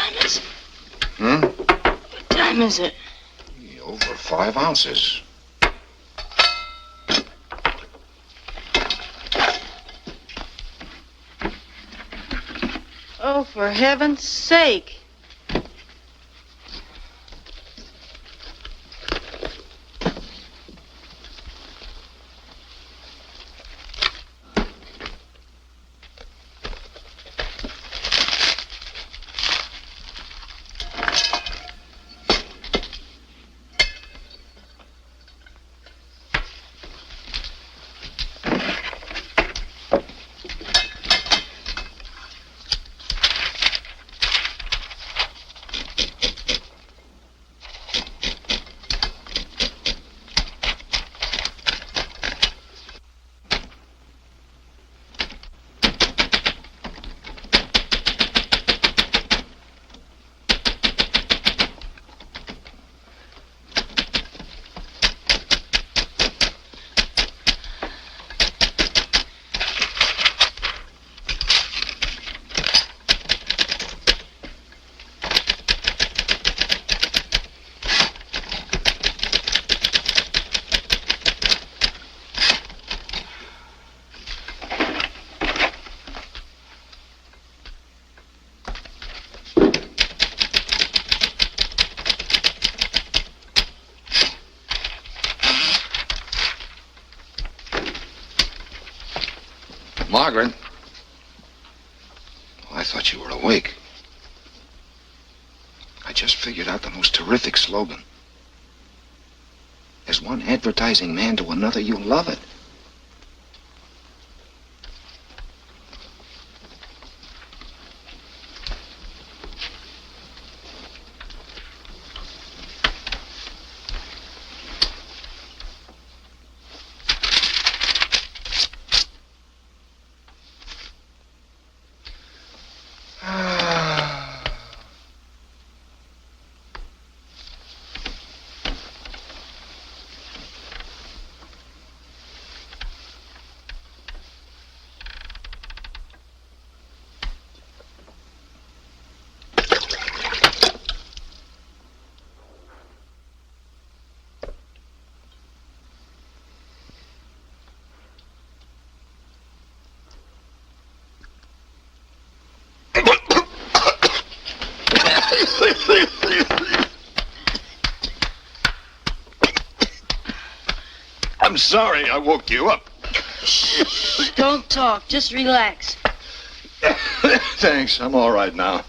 time is it? Hmm? What time is it? Over 5 ounces. Oh, for heaven's sake. Margaret? Oh, I thought you were awake. I just figured out the most terrific slogan. As one advertising man to another, you'll love it. I'm sorry I woke you up. Shh, don't talk. Just relax. Thanks. I'm all right now.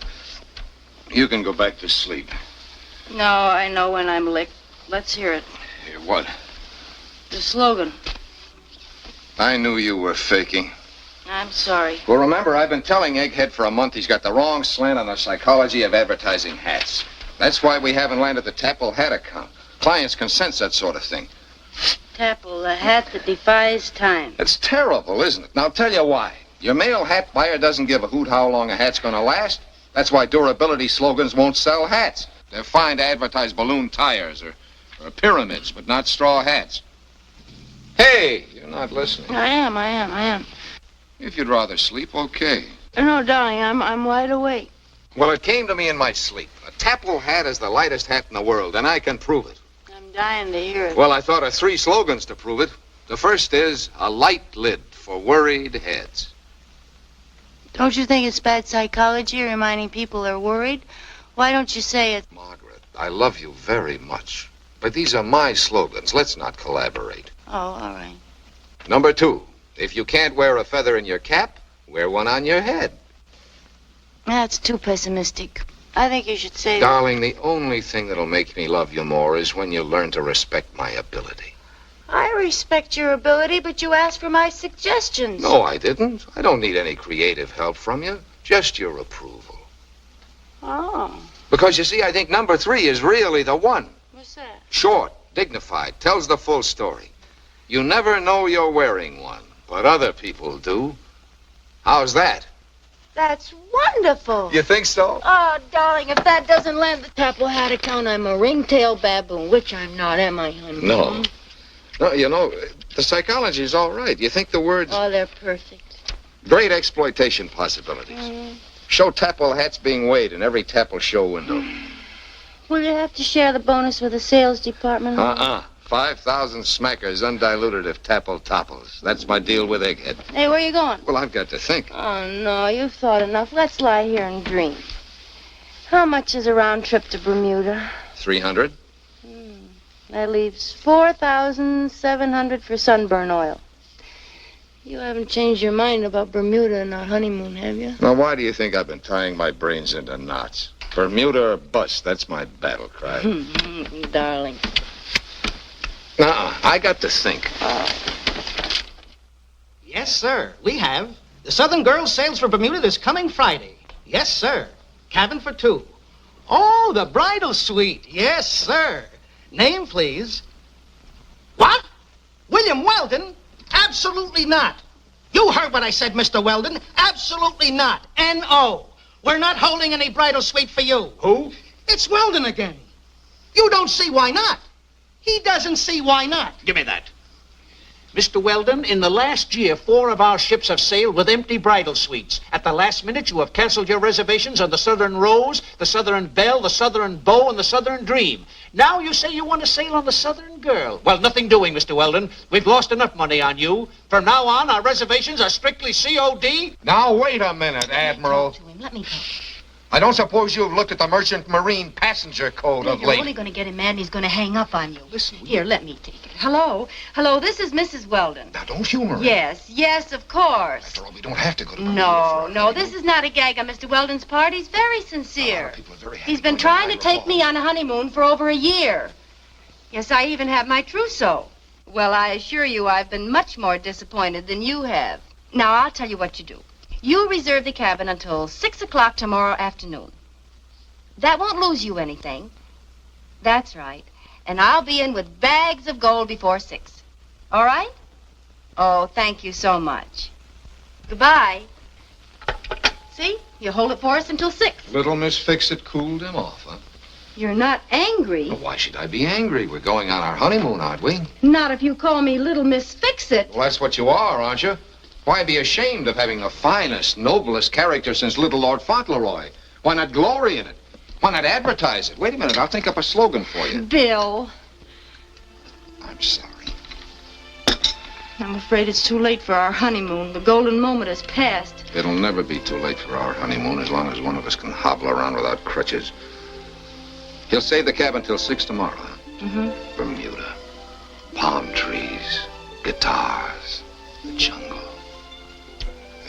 You can go back to sleep. No, I know when I'm licked. Let's hear it. Hear what? The slogan. I knew you were faking. I'm sorry. Well, remember, I've been telling Egghead for a month he's got the wrong slant on the psychology of advertising hats. That's why we haven't landed the Tapple hat account. Clients can sense that sort of thing. Tapple, the hat that defies time. It's terrible, isn't it? Now, I'll tell you why. Your male hat buyer doesn't give a hoot how long a hat's going to last. That's why durability slogans won't sell hats. They're fine to advertise balloon tires or pyramids, but not straw hats. Hey, you're not listening. I am. If you'd rather sleep, okay. No, darling, I'm wide awake. Well, it came to me in my sleep. A Tapple hat is the lightest hat in the world, and I can prove it. I'm dying to hear it. Well, I thought of 3 slogans to prove it. The first is a light lid for worried heads. Don't you think it's bad psychology reminding people they're worried? Why don't you say it? Margaret, I love you very much. But these are my slogans. Let's not collaborate. Oh, all right. Number 2, if you can't wear a feather in your cap, wear one on your head. That's too pessimistic. I think you should say... Darling, the only thing that'll make me love you more is when you learn to respect my ability. I respect your ability, but you asked for my suggestions. No, I didn't. I don't need any creative help from you. Just your approval. Oh. Because, you see, I think number 3 is really the one. What's that? Short, dignified, tells the full story. You never know you're wearing one, but other people do. How's that? That's wonderful. You think so? Oh, darling, if that doesn't land the Tapple hat account, I'm a ring-tailed baboon, which I'm not, am I, honey? No. No, you know, the psychology is all right. You think the words... Oh, they're perfect. Great exploitation possibilities. Show Tapwell hats being weighed in every Tapwell show window. Will you have to share the bonus with the sales department? 5,000 smackers undiluted if Tapwell topples. That's my deal with Egghead. Hey, where are you going? Well, I've got to think. Oh, no, you've thought enough. Let's lie here and dream. How much is a round trip to Bermuda? 300? That leaves 4,700 for sunburn oil. You haven't changed your mind about Bermuda and our honeymoon, have you? Now, why do you think I've been tying my brains into knots? Bermuda or bust, that's my battle cry. Darling. I got to think. Yes, sir, we have. The Southern Girl sails for Bermuda this coming Friday. Yes, sir. Cabin for 2. Oh, the bridal suite. Yes, sir. Name, please. What? William Weldon? Absolutely not. You heard what I said, Mr. Weldon. Absolutely not. N.O. We're not holding any bridal suite for you. Who? It's Weldon again. You don't see why not. He doesn't see why not. Give me that. Mr. Weldon, in the last year, 4 of our ships have sailed with empty bridal suites. At the last minute, you have canceled your reservations on the Southern Rose, the Southern Belle, the Southern Beau, and the Southern Dream. Now you say you want to sail on the Southern Girl. Well, nothing doing, Mr. Weldon. We've lost enough money on you. From now on, our reservations are strictly COD. Now, wait a minute, Admiral. Talk to him. Let me go. I don't suppose you've looked at the Merchant Marine Passenger Code of You're late. only going to get him mad and he's going to hang up on you. Listen, Here, let me take it. Hello? Hello, this is Mrs. Weldon. Now, don't humor him. Yes, of course. After all, we don't have to go to Bermuda No, this is not a gag on Mr. Weldon's part. He's very sincere. People are very happy He's been going trying to Niagara take me on a honeymoon for over a year. Yes, I even have my trousseau. Well, I assure you I've been much more disappointed than you have. Now, I'll tell you what you do. You reserve the cabin until 6 o'clock tomorrow afternoon. That won't lose you anything. That's right. And I'll be in with bags of gold before 6. All right? Oh, thank you so much. Goodbye. See? You hold it for us until 6. Little Miss Fix-It cooled him off, huh? You're not angry. Well, why should I be angry? We're going on our honeymoon, aren't we? Not if you call me Little Miss Fix-It. Well, that's what you are, aren't you? Why be ashamed of having the finest, noblest character since Little Lord Fauntleroy? Why not glory in it? Why not advertise it? Wait a minute, I'll think up a slogan for you. Bill. I'm sorry. I'm afraid it's too late for our honeymoon. The golden moment has passed. It'll never be too late for our honeymoon as long as one of us can hobble around without crutches. He'll save the cabin till 6 tomorrow. Mm-hmm. Bermuda. Palm trees. Guitars. The jungle.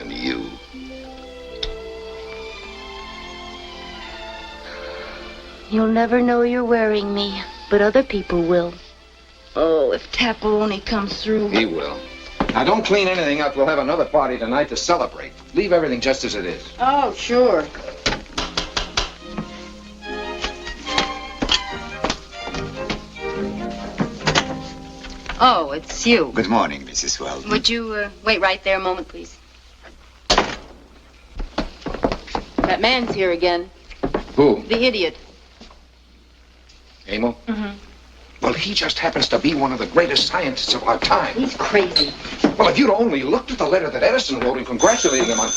And you. You'll never know you're wearing me, but other people will. Oh, if Tapple only comes through. He will. Now, don't clean anything up. We'll have another party tonight to celebrate. Leave everything just as it is. Oh, sure. Oh, it's you. Good morning, Mrs. Weldon. Would you wait right there a moment, please? That man's here again. Who? The idiot. Emil? Mm-hmm. Well, he just happens to be one of the greatest scientists of our time. He's crazy. Well, if you'd only looked at the letter that Edison wrote and congratulating him on...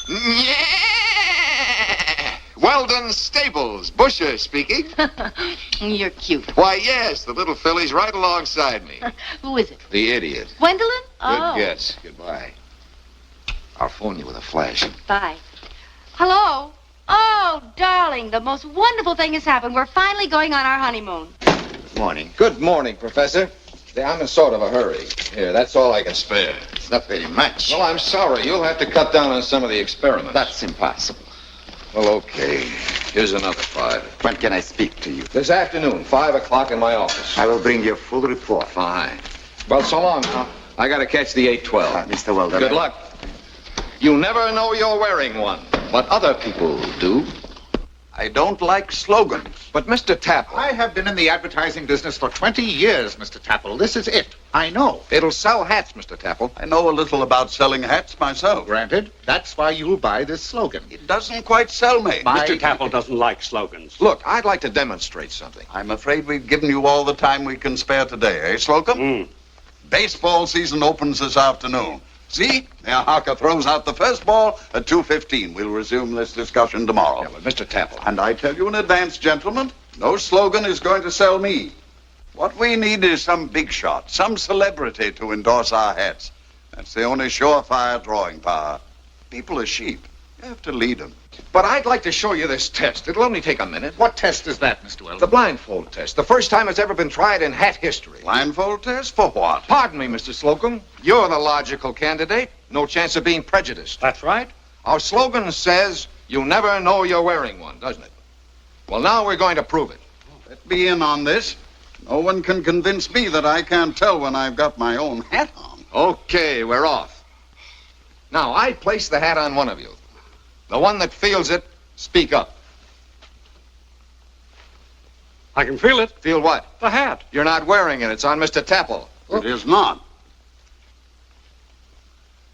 Yeah! Weldon Stables, Busher speaking. You're cute. Why, yes, the little filly's right alongside me. Who is it? The idiot. Gwendolyn? Good Oh. guess. Goodbye. I'll phone you with a flash. Bye. Hello? Oh, darling, the most wonderful thing has happened. We're finally going on our honeymoon. Good morning. Good morning, Professor. Yeah, I'm in sort of a hurry. Here, that's all I can spare. It's not very much. Well, I'm sorry. You'll have to cut down on some of the experiments. That's impossible. Well, okay. Here's another 5. When can I speak to you? This afternoon, 5 o'clock in my office. I will bring you a full report. Fine. Well, so long, huh? I gotta catch the 812. Mr. Weldon. Good luck. You never know you're wearing one, but other people do. I don't like slogans. But Mr. Tapple, I have been in the advertising business for 20 years, Mr. Tapple. This is it. I know. it'll sell hats, Mr. Tapple. I know a little about selling hats myself. Granted. That's why you'll buy this slogan. It doesn't quite sell me. Mr. Tapple doesn't like slogans. Look, I'd like to demonstrate something. I'm afraid we've given you all the time we can spare today, eh, Slocum? Baseball season opens this afternoon. See? Mayor Harker throws out the first ball at 2:15. We'll resume this discussion tomorrow. Yeah, but Mr. Tapple. And I tell you in advance, gentlemen, no slogan is going to sell me. What we need is some big shot, some celebrity to endorse our hats. That's the only surefire drawing power. People are sheep. You have to lead them. But I'd like to show you this test. It'll only take a minute. What test is that, Mr. Weldon? The blindfold test. The first time it's ever been tried in hat history. Blindfold test for what? Pardon me, Mr. Slocum. You're the logical candidate. No chance of being prejudiced. That's right. Our slogan says, you never know you're wearing one, doesn't it? Well, now we're going to prove it. Let me in on this. No one can convince me that I can't tell when I've got my own hat on. Okay, we're off. Now, I place the hat on one of you. The one that feels it, speak up. I can feel it. Feel what? The hat. You're not wearing it. It's on Mr. Tapple. It is not.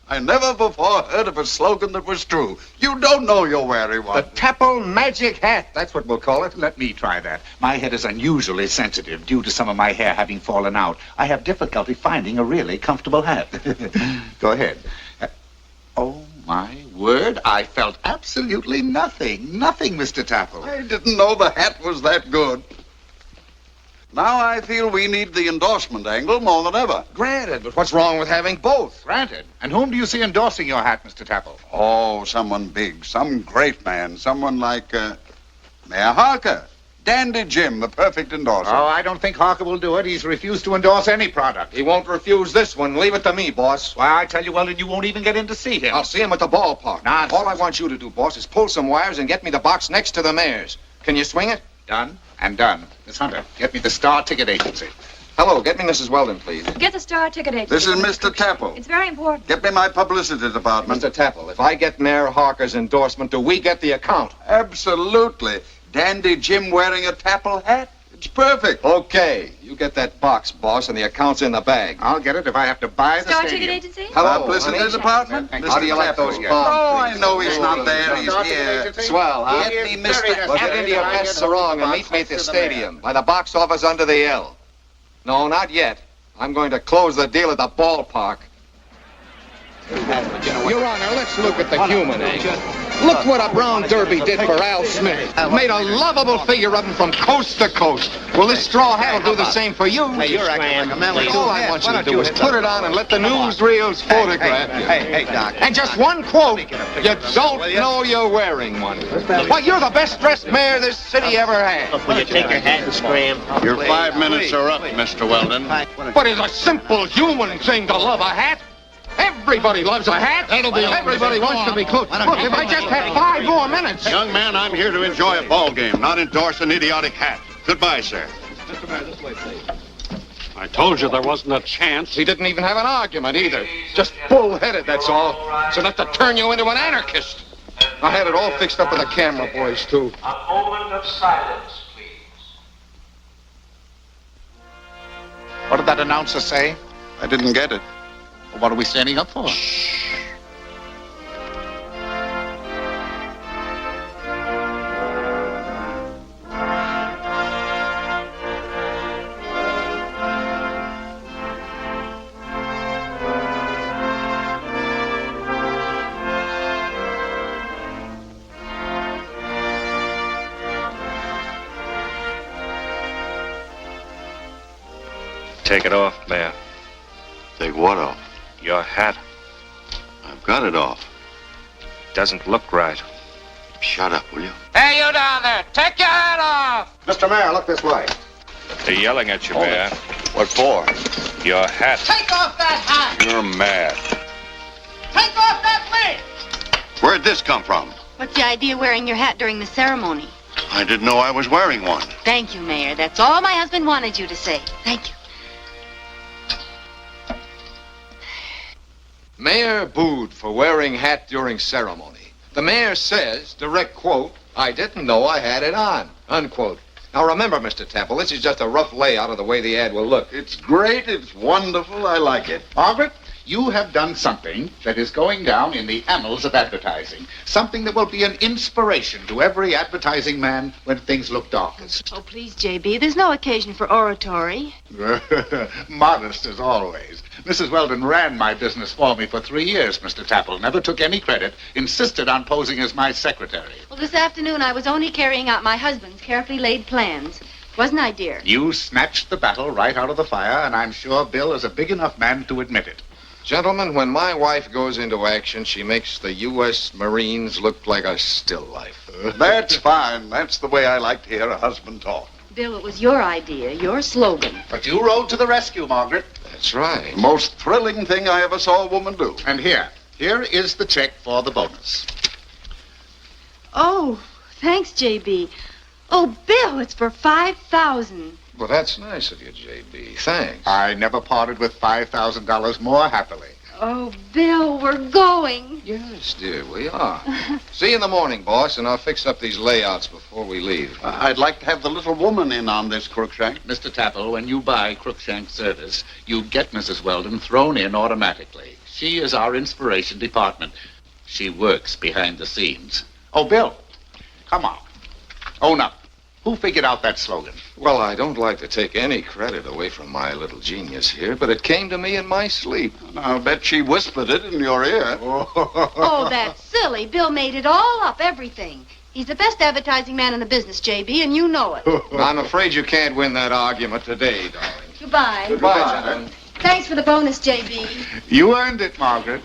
I never before heard of a slogan that was true. You don't know you're wearing one. The Tapple Magic Hat. That's what we'll call it. Let me try that. My head is unusually sensitive due to some of my hair having fallen out. I have difficulty finding a really comfortable hat. Go ahead. Oh, my word. I felt absolutely nothing. Nothing, Mr. Tapple. I didn't know the hat was that good. Now I feel we need the endorsement angle more than ever. Granted, but what's wrong with having both? Granted. And whom do you see endorsing your hat, Mr. Tapple? Oh, someone big, some great man, someone like Mayor Harker. Dandy Jim, the perfect endorser. Oh, I don't think Harker will do it. He's refused to endorse any product. He won't refuse this one. Leave it to me, boss. Why, I tell you, Weldon, you won't even get in to see him. I'll see him at the ballpark. Nonsense. All I want you to do, boss, is pull some wires and get me the box next to the mayor's. Can you swing it? Done and done. Miss Hunter, get me the Star Ticket Agency. Hello, get me Mrs. Weldon, please. Get the Star Ticket Agency. This is Mr. Tapple. It's very important. Get me my publicity department. Mr. Tapple, if I get Mayor Harker's endorsement, do we get the account? Absolutely. Dandy Jim wearing a Tapple hat? It's perfect. Okay, you get that box, boss, and the account's in the bag. I'll get it if I have to buy the Star stadium. Ticket Agency? Hello, Publicity honey. department? How do you like those Tapple. bombs? Oh, I please? know he's not there. He's Star Ticket here. Agency? Swell, huh? Get me Mr. Well, get into your best sarong and meet me at the stadium, by the box office under the L. No, not yet. I'm going to close the deal at the ballpark. Your Honor, let's look at the human angle. Look what a Brown Derby did for Al Smith. Made a lovable figure of him from coast to coast. Well, this straw hat will do the same for you. You're acting like a melon. All I want you to do is put it on and let the newsreels photograph you. Hey, Doc. And just one quote, you don't know you're wearing one. Why, you're the best dressed mayor this city ever had. Will you take your hat and scram? Your 5 minutes are up, Mr. Weldon. But it's a simple human thing to love a hat. Everybody loves a hat. Everybody wants to be close. Look, if I just had 5 more minutes. Young man, I'm here to enjoy a ball game, not endorse an idiotic hat. Goodbye, sir. I told you there wasn't a chance. He didn't even have an argument either. Just bull-headed, that's all. So enough to turn you into an anarchist. I had it all fixed up with the camera boys, too. A moment of silence, please. What did that announcer say? I didn't get it. Well, what are we standing up for? Take it off, Mayor. Take what off? Your hat I've got it off. doesn't look right. Shut up, will you? Hey, you down there. Take your hat off. Mr. Mayor, look this way. They're yelling at you, Mayor. What for? Your hat. Take off that hat. You're mad. Take off that lid. Where'd this come from? What's the idea of wearing your hat during the ceremony? I didn't know I was wearing one. Thank you, Mayor. That's all my husband wanted you to say. Thank you. Mayor booed for wearing hat during ceremony. The mayor says, direct quote, I didn't know I had it on, unquote. Now remember, Mr. Tapple, this is just a rough layout of the way the ad will look. It's great. It's wonderful. I like it. Margaret, you have done something that is going down in the annals of advertising. Something that will be an inspiration to every advertising man when things look darkest. Oh, please, J.B., there's no occasion for oratory. Modest as always. Mrs. Weldon ran my business for me for 3 years, Mr. Tapple. Never took any credit. Insisted on posing as my secretary. Well, this afternoon I was only carrying out my husband's carefully laid plans. Wasn't I, dear? You snatched the battle right out of the fire, and I'm sure Bill is a big enough man to admit it. Gentlemen, when my wife goes into action, she makes the U.S. Marines look like a still life. That's fine. That's the way I like to hear a husband talk. Bill, it was your idea, your slogan. But you rode to the rescue, Margaret. That's right. Most thrilling thing I ever saw a woman do. And here is the check for the bonus. Oh, thanks, J.B. Oh, Bill, it's for $5,000. Well, that's nice of you, J.B. Thanks. I never parted with $5,000 more happily. Oh, Bill, we're going. Yes, dear, we are. See you in the morning, boss, and I'll fix up these layouts before we leave. I'd like to have the little woman in on this, Crookshank. Mr. Tapple, when you buy Crookshank service, you get Mrs. Weldon thrown in automatically. She is our inspiration department. She works behind the scenes. Oh, Bill, come on. Own up. Who figured out that slogan? Well, I don't like to take any credit away from my little genius here, but it came to me in my sleep. I'll bet she whispered it in your ear. Oh, that's silly. Bill made it all up, everything. He's the best advertising man in the business, J.B., and you know it. I'm afraid you can't win that argument today, darling. Goodbye. Goodbye, gentlemen. Thanks for the bonus, J.B. You earned it, Margaret.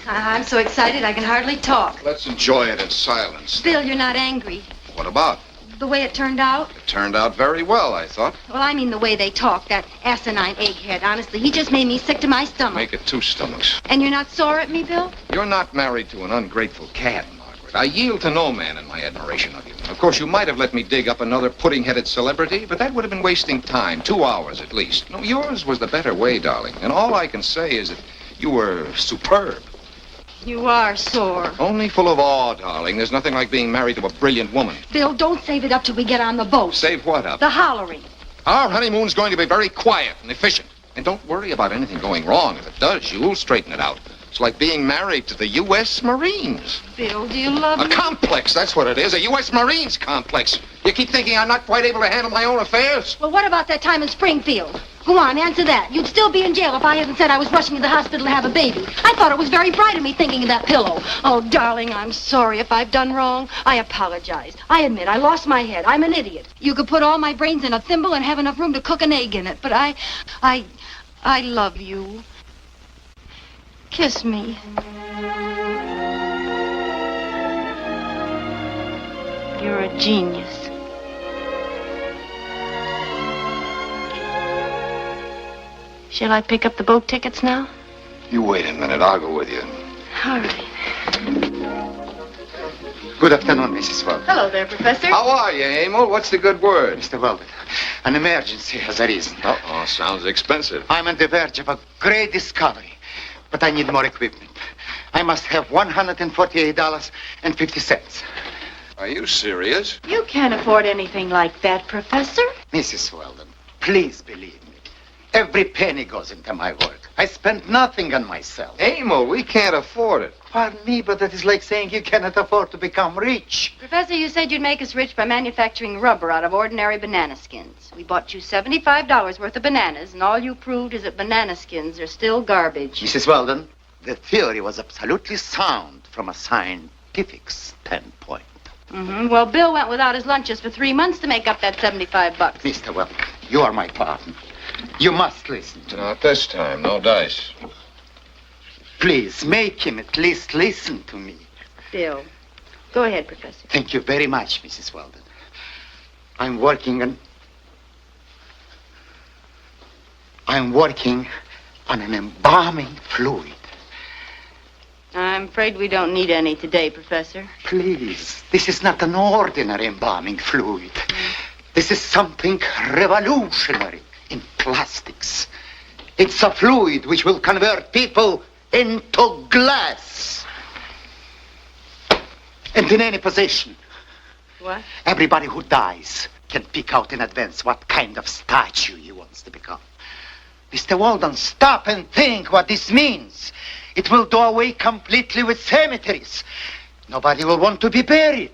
I'm so excited I can hardly talk. Let's enjoy it in silence. Bill, you're not angry. What about? The way it turned out? It turned out very well, I thought. Well, I mean the way they talk, that asinine egghead. Honestly, he just made me sick to my stomach. Make it 2 stomachs. And you're not sore at me, Bill? You're not married to an ungrateful cat, Margaret. I yield to no man in my admiration of you. Of course, you might have let me dig up another pudding-headed celebrity, but that would have been wasting time, 2 hours at least. No, yours was the better way, darling. And all I can say is that you were superb. You are sore. Only full of awe, darling. There's nothing like being married to a brilliant woman. Bill, don't save it up till we get on the boat. Save what up? The hollering. Our honeymoon's going to be very quiet and efficient. And don't worry about anything going wrong. If it does, you'll straighten it out. It's like being married to the U.S. Marines. Bill, do you love me? A complex, that's what it is. A U.S. Marines complex. You keep thinking I'm not quite able to handle my own affairs? Well, what about that time in Springfield? Go on, answer that. You'd still be in jail if I hadn't said I was rushing to the hospital to have a baby. I thought it was very bright of me thinking of that pillow. Oh, darling, I'm sorry if I've done wrong. I apologize. I admit I lost my head. I'm an idiot. You could put all my brains in a thimble and have enough room to cook an egg in it. But I love you. Kiss me. You're a genius. Shall I pick up the boat tickets now? You wait a minute. I'll go with you. All right. Good afternoon, Mrs. Weldon. Hello there, Professor. How are you, Emil? What's the good word? Mr. Weldon, an emergency has arisen. Uh-oh, sounds expensive. I'm on the verge of a great discovery, but I need more equipment. I must have $148.50. Are you serious? You can't afford anything like that, Professor. Mrs. Weldon, please believe me. Every penny goes into my work. I spend nothing on myself. Emil, we can't afford it. Pardon me, but that is like saying you cannot afford to become rich. Professor, you said you'd make us rich by manufacturing rubber out of ordinary banana skins. We bought you $75 worth of bananas, and all you proved is that banana skins are still garbage. Mrs. Weldon, the theory was absolutely sound from a scientific standpoint. Mm-hmm. Well, Bill went without his lunches for 3 months to make up that $75. Mr. Weldon, you are my partner. You must listen to me. Not this time. No dice. Please, make him at least listen to me. Bill. Go ahead, Professor. Thank you very much, Mrs. Weldon. I'm working on an embalming fluid. I'm afraid we don't need any today, Professor. Please, this is not an ordinary embalming fluid. This is something revolutionary in plastics. It's a fluid which will convert people into glass. And in any position. What? Everybody who dies can pick out in advance what kind of statue you want seconds to become. Mr. Weldon, stop and think what this means. It will do away completely with cemeteries. Nobody will want to be buried.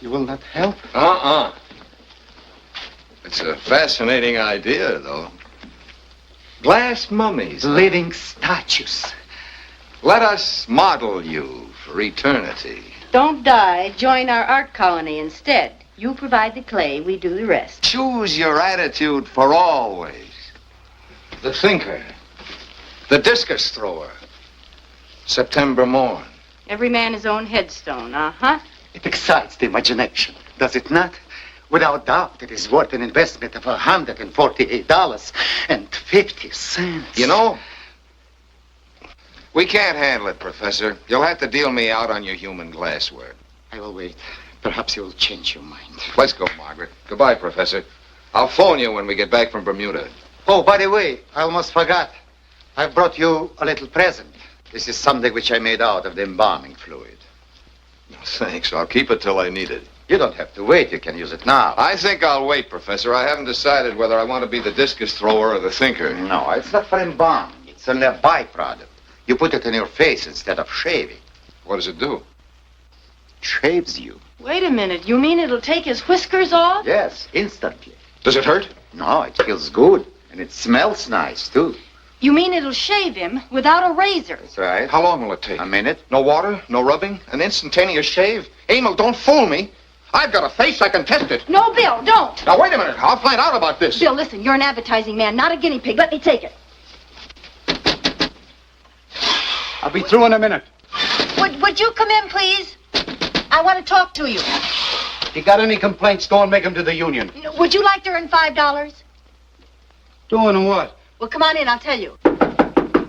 You will not help? It's a fascinating idea, though. Glass mummies. Living statues. Let us model you for eternity. Don't die. Join our art colony instead. You provide the clay, we do the rest. Choose your attitude for always. The thinker. The discus thrower. September morn. Every man his own headstone, uh-huh. It excites the imagination, does it not? Without doubt, it is worth an investment of $148.50. You know, we can't handle it, Professor. You'll have to deal me out on your human glassware. I will wait. Perhaps you will change your mind. Let's go, Margaret. Goodbye, Professor. I'll phone you when we get back from Bermuda. Oh, by the way, I almost forgot. I brought you a little present. This is something which I made out of the embalming fluid. No, thanks. I'll keep it till I need it. You don't have to wait. You can use it now. I think I'll wait, Professor. I haven't decided whether I want to be the discus thrower or the thinker. No, it's not for embalming. It's only a byproduct. You put it in your face instead of shaving. What does it do? It shaves you. Wait a minute. You mean it'll take his whiskers off? Yes, instantly. Does it hurt? No, it feels good. And it smells nice, too. You mean it'll shave him without a razor? That's right. How long will it take? A minute. No water? No rubbing? An instantaneous shave? Emil, don't fool me. I've got a face. I can test it. No, Bill, don't. Now, wait a minute. I'll find out about this. Bill, listen, you're an advertising man, not a guinea pig. Let me take it. I'll be through in a minute. Would you come in, please? I want to talk to you. If you got any complaints, go and make them to the union. Would you like to earn $5? Doing what? Well, come on in, I'll tell you.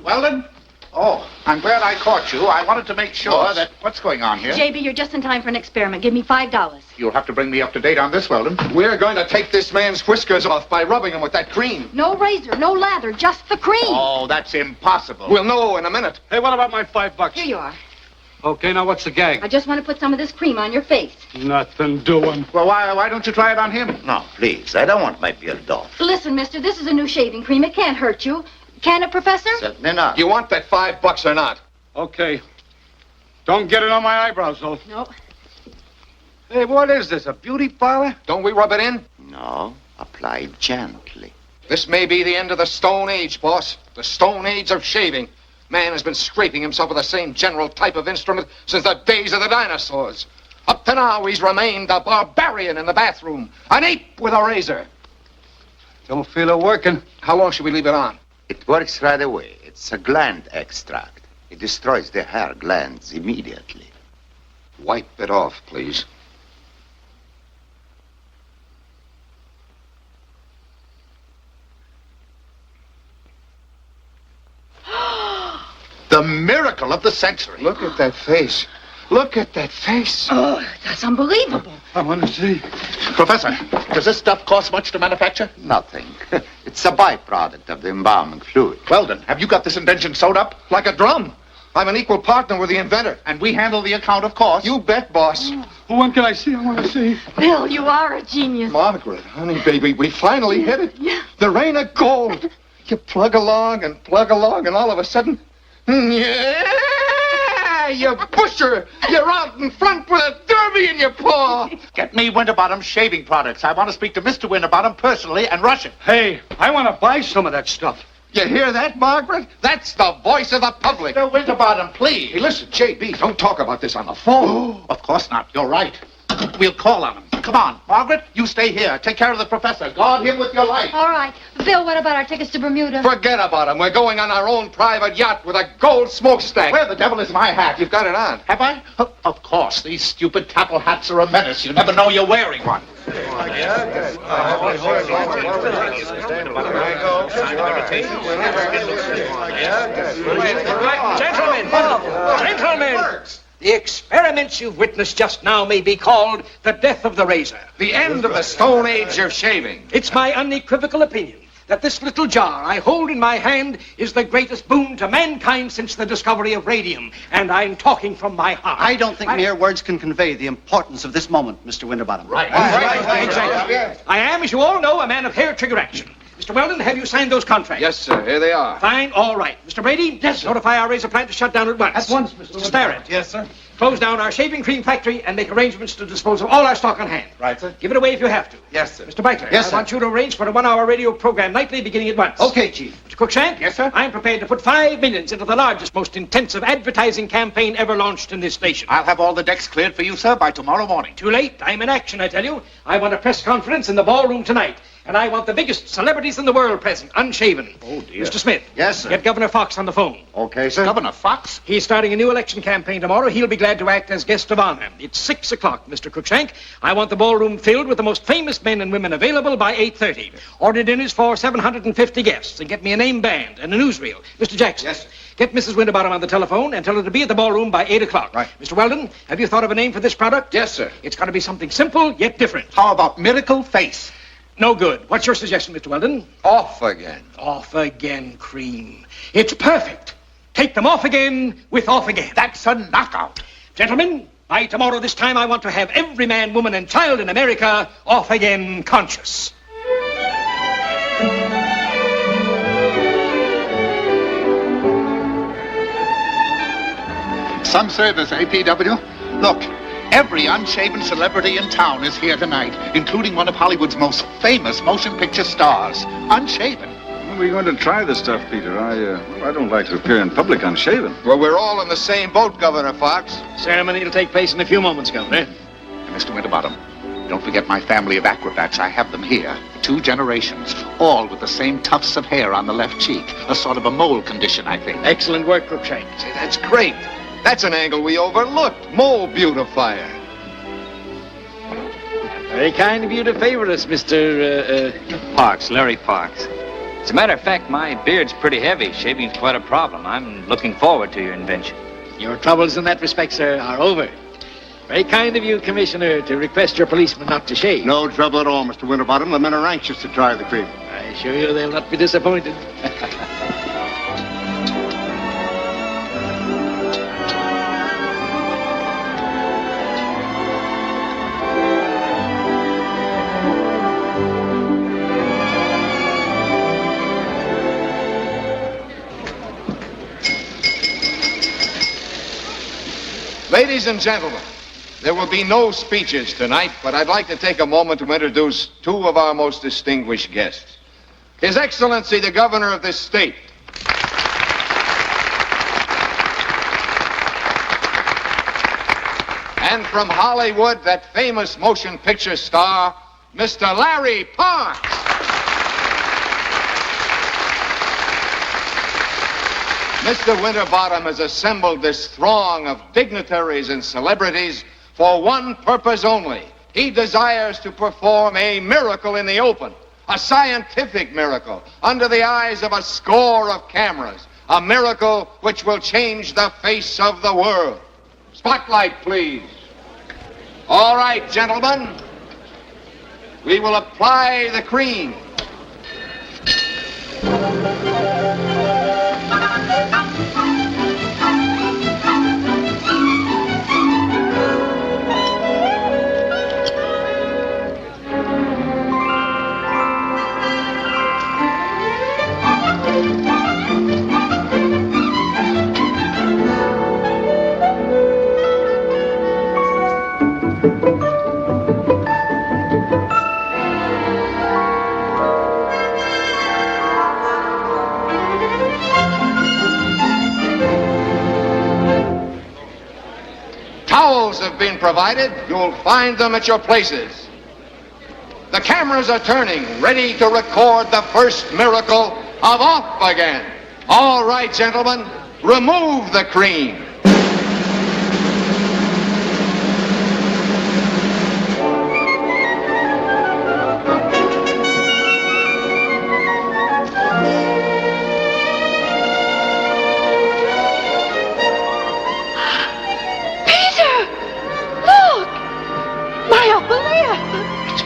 Weldon? Oh, I'm glad I caught you. I wanted to make sure that... What's going on here? JB, you're just in time for an experiment. Give me $5. You'll have to bring me up to date on this, Weldon. We're going to take this man's whiskers off by rubbing him with that cream. No razor, no lather, just the cream. Oh, that's impossible. We'll know in a minute. Hey, what about my $5? Here you are. Okay, now what's the gag? I just want to put some of this cream on your face. Nothing doing. Well, why don't you try it on him? No, please. I don't want my beard off. Listen, mister, this is a new shaving cream. It can't hurt you. Can it, Professor? Certainly not. You want that $5 or not? Okay. Don't get it on my eyebrows, though. No. Hey, what is this, a beauty parlor? Don't we rub it in? No, apply gently. This may be the end of the Stone Age, boss. The Stone Age of shaving. Man has been scraping himself with the same general type of instrument since the days of the dinosaurs. Up to now, he's remained a barbarian in the bathroom, an ape with a razor. Don't feel it working. How long should we leave it on? It works right away. It's a gland extract. It destroys the hair glands immediately. Wipe it off, please. The miracle of the century. Look at that face. Look at that face. Oh, that's unbelievable. I want to see. Professor, does this stuff cost much to manufacture? Nothing. It's a byproduct of the embalming fluid. Weldon, have you got this invention sewed up? Like a drum. I'm an equal partner with the inventor. And we handle the account, of course. You bet, boss. When can I see? I want to see. Bill, you are a genius. Margaret, honey, baby, we finally hit it. Yeah. The rain of gold. You plug along, and all of a sudden... Yeah, you busher! You're out in front with a derby in your paw! Get me Winterbottom shaving products. I want to speak to Mr. Winterbottom personally and rush it. Hey, I want to buy some of that stuff. You hear that, Margaret? That's the voice of the public. Mr. Winterbottom, please. Hey, listen, J.B., don't talk about this on the phone. Of course not. You're right. We'll call on him. Come on, Margaret, you stay here. Take care of the professor. Guard him with your life. All right. Bill, what about our tickets to Bermuda? Forget about him. We're going on our own private yacht with a gold smokestack. Where the devil is my hat? You've got it on. Have I? Of course. These stupid tapple hats are a menace. You never know you're wearing one. Gentlemen, the experiments you've witnessed just now may be called the death of the razor. The end of the Stone Age of shaving. It's my unequivocal opinion that this little jar I hold in my hand is the greatest boon to mankind since the discovery of radium. And I'm talking from my heart. I don't think mere words can convey the importance of this moment, Mr. Winterbottom. Right. Exactly. I am, as you all know, a man of hair-trigger action. Mr. Weldon, have you signed those contracts? Yes, sir. Here they are. Fine. All right. Mr. Brady? Yes, sir. Notify our razor plant to shut down at once. At once, Mr. Starrett. Yes, sir. Close down our shaving cream factory and make arrangements to dispose of all our stock on hand. Right, sir. Give it away if you have to. Yes, sir. Mr. Beitler, Yes, I sir. want you to arrange for a 1-hour radio program nightly beginning at once. Okay, Chief. Mr. Cruikshank? Yes, sir. I'm prepared to put $5 million into the largest, most intensive advertising campaign ever launched in this station. I'll have all the decks cleared for you, sir, by tomorrow morning. Too late. I'm in action, I tell you. I want a press conference in the ballroom tonight. And I want the biggest celebrities in the world present, unshaven. Oh, dear. Mr. Smith. Yes, sir. Get Governor Fox on the phone. Okay, sir. Governor Fox? He's starting a new election campaign tomorrow. He'll be glad to act as guest of honor. It's 6 o'clock, Mr. Cruikshank. I want the ballroom filled with the most famous men and women available by 8:30. Order dinners for 750 guests. And get me a name band and a newsreel. Mr. Jackson. Yes, sir. Get Mrs. Winterbottom on the telephone and tell her to be at the ballroom by 8 o'clock. Right. Mr. Weldon, have you thought of a name for this product? Yes, sir. It's got to be something simple yet different. How about Miracle Face? No good. What's your suggestion, Mr. Weldon? Off again. Off again, cream. It's perfect. Take them off again with off again. That's a knockout. Gentlemen, by tomorrow this time I want to have every man, woman, and child in America off again conscious. Some service, APW. Look, every unshaven celebrity in town is here tonight, including one of Hollywood's most famous motion picture stars. Unshaven. When are we going to try this stuff, Peter? I don't like to appear in public unshaven. Well, we're all in the same boat, Governor Fox. Ceremony will take place in a few moments, Governor. And Mr. Winterbottom, don't forget my family of acrobats. I have them here. 2 generations, all with the same tufts of hair on the left cheek. A sort of a mole condition, I think. Excellent work, Cruikshank. Say, that's great. That's an angle we overlooked. Mole beautifier. Very kind of you to favor us, Mr. Parks, Larry Parks. As a matter of fact, my beard's pretty heavy. Shaving's quite a problem. I'm looking forward to your invention. Your troubles in that respect, sir, are over. Very kind of you, Commissioner, to request your policeman not to shave. No trouble at all, Mr. Winterbottom. The men are anxious to try the cream. I assure you they'll not be disappointed. Ladies and gentlemen, there will be no speeches tonight, but I'd like to take a moment to introduce 2 of our most distinguished guests. His Excellency, the Governor of this state. And from Hollywood, that famous motion picture star, Mr. Larry Parks. Mr. Winterbottom has assembled this throng of dignitaries and celebrities for one purpose only. He desires to perform a miracle in the open, a scientific miracle, under the eyes of a score of cameras, a miracle which will change the face of the world. Spotlight, please. All right, gentlemen. We will apply the cream. Towels have been provided. You'll find them at your places. The cameras are turning, ready to record the first miracle of off again. All right, gentlemen, remove the cream.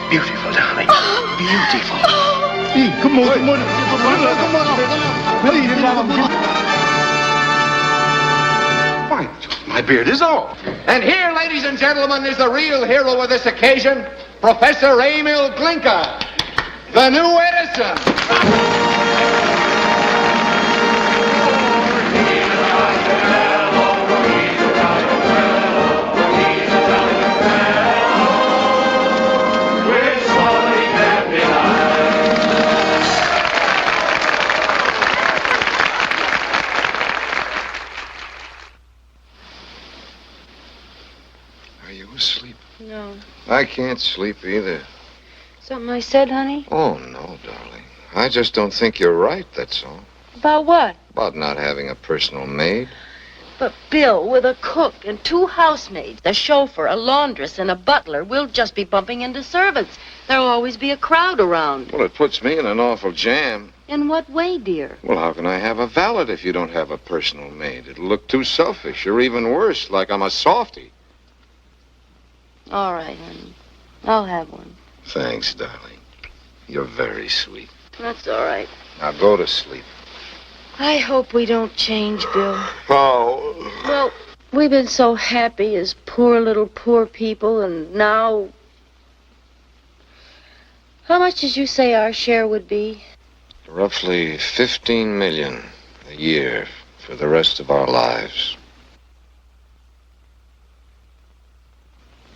Beautiful, darling. Beautiful. Hey, come Why, my beard is off. And here, ladies and gentlemen, is the real hero of this occasion, Professor Emil Glinka, the new Edison. Sleep. No. I can't sleep either. Something I said, honey? Oh, no, darling. I just don't think you're right, that's all. About what? About not having a personal maid. But, Bill, with a cook and 2 housemaids, a chauffeur, a laundress, and a butler, we'll just be bumping into servants. There'll always be a crowd around. Well, it puts me in an awful jam. In what way, dear? Well, how can I have a valet if you don't have a personal maid? It'll look too selfish, or even worse, like I'm a softy. All right, honey. I'll have one. Thanks, darling. You're very sweet. That's all right. Now go to sleep. I hope we don't change, Bill. Oh. Well, we've been so happy as poor people, and now... How much did you say our share would be? Roughly 15 million a year for the rest of our lives.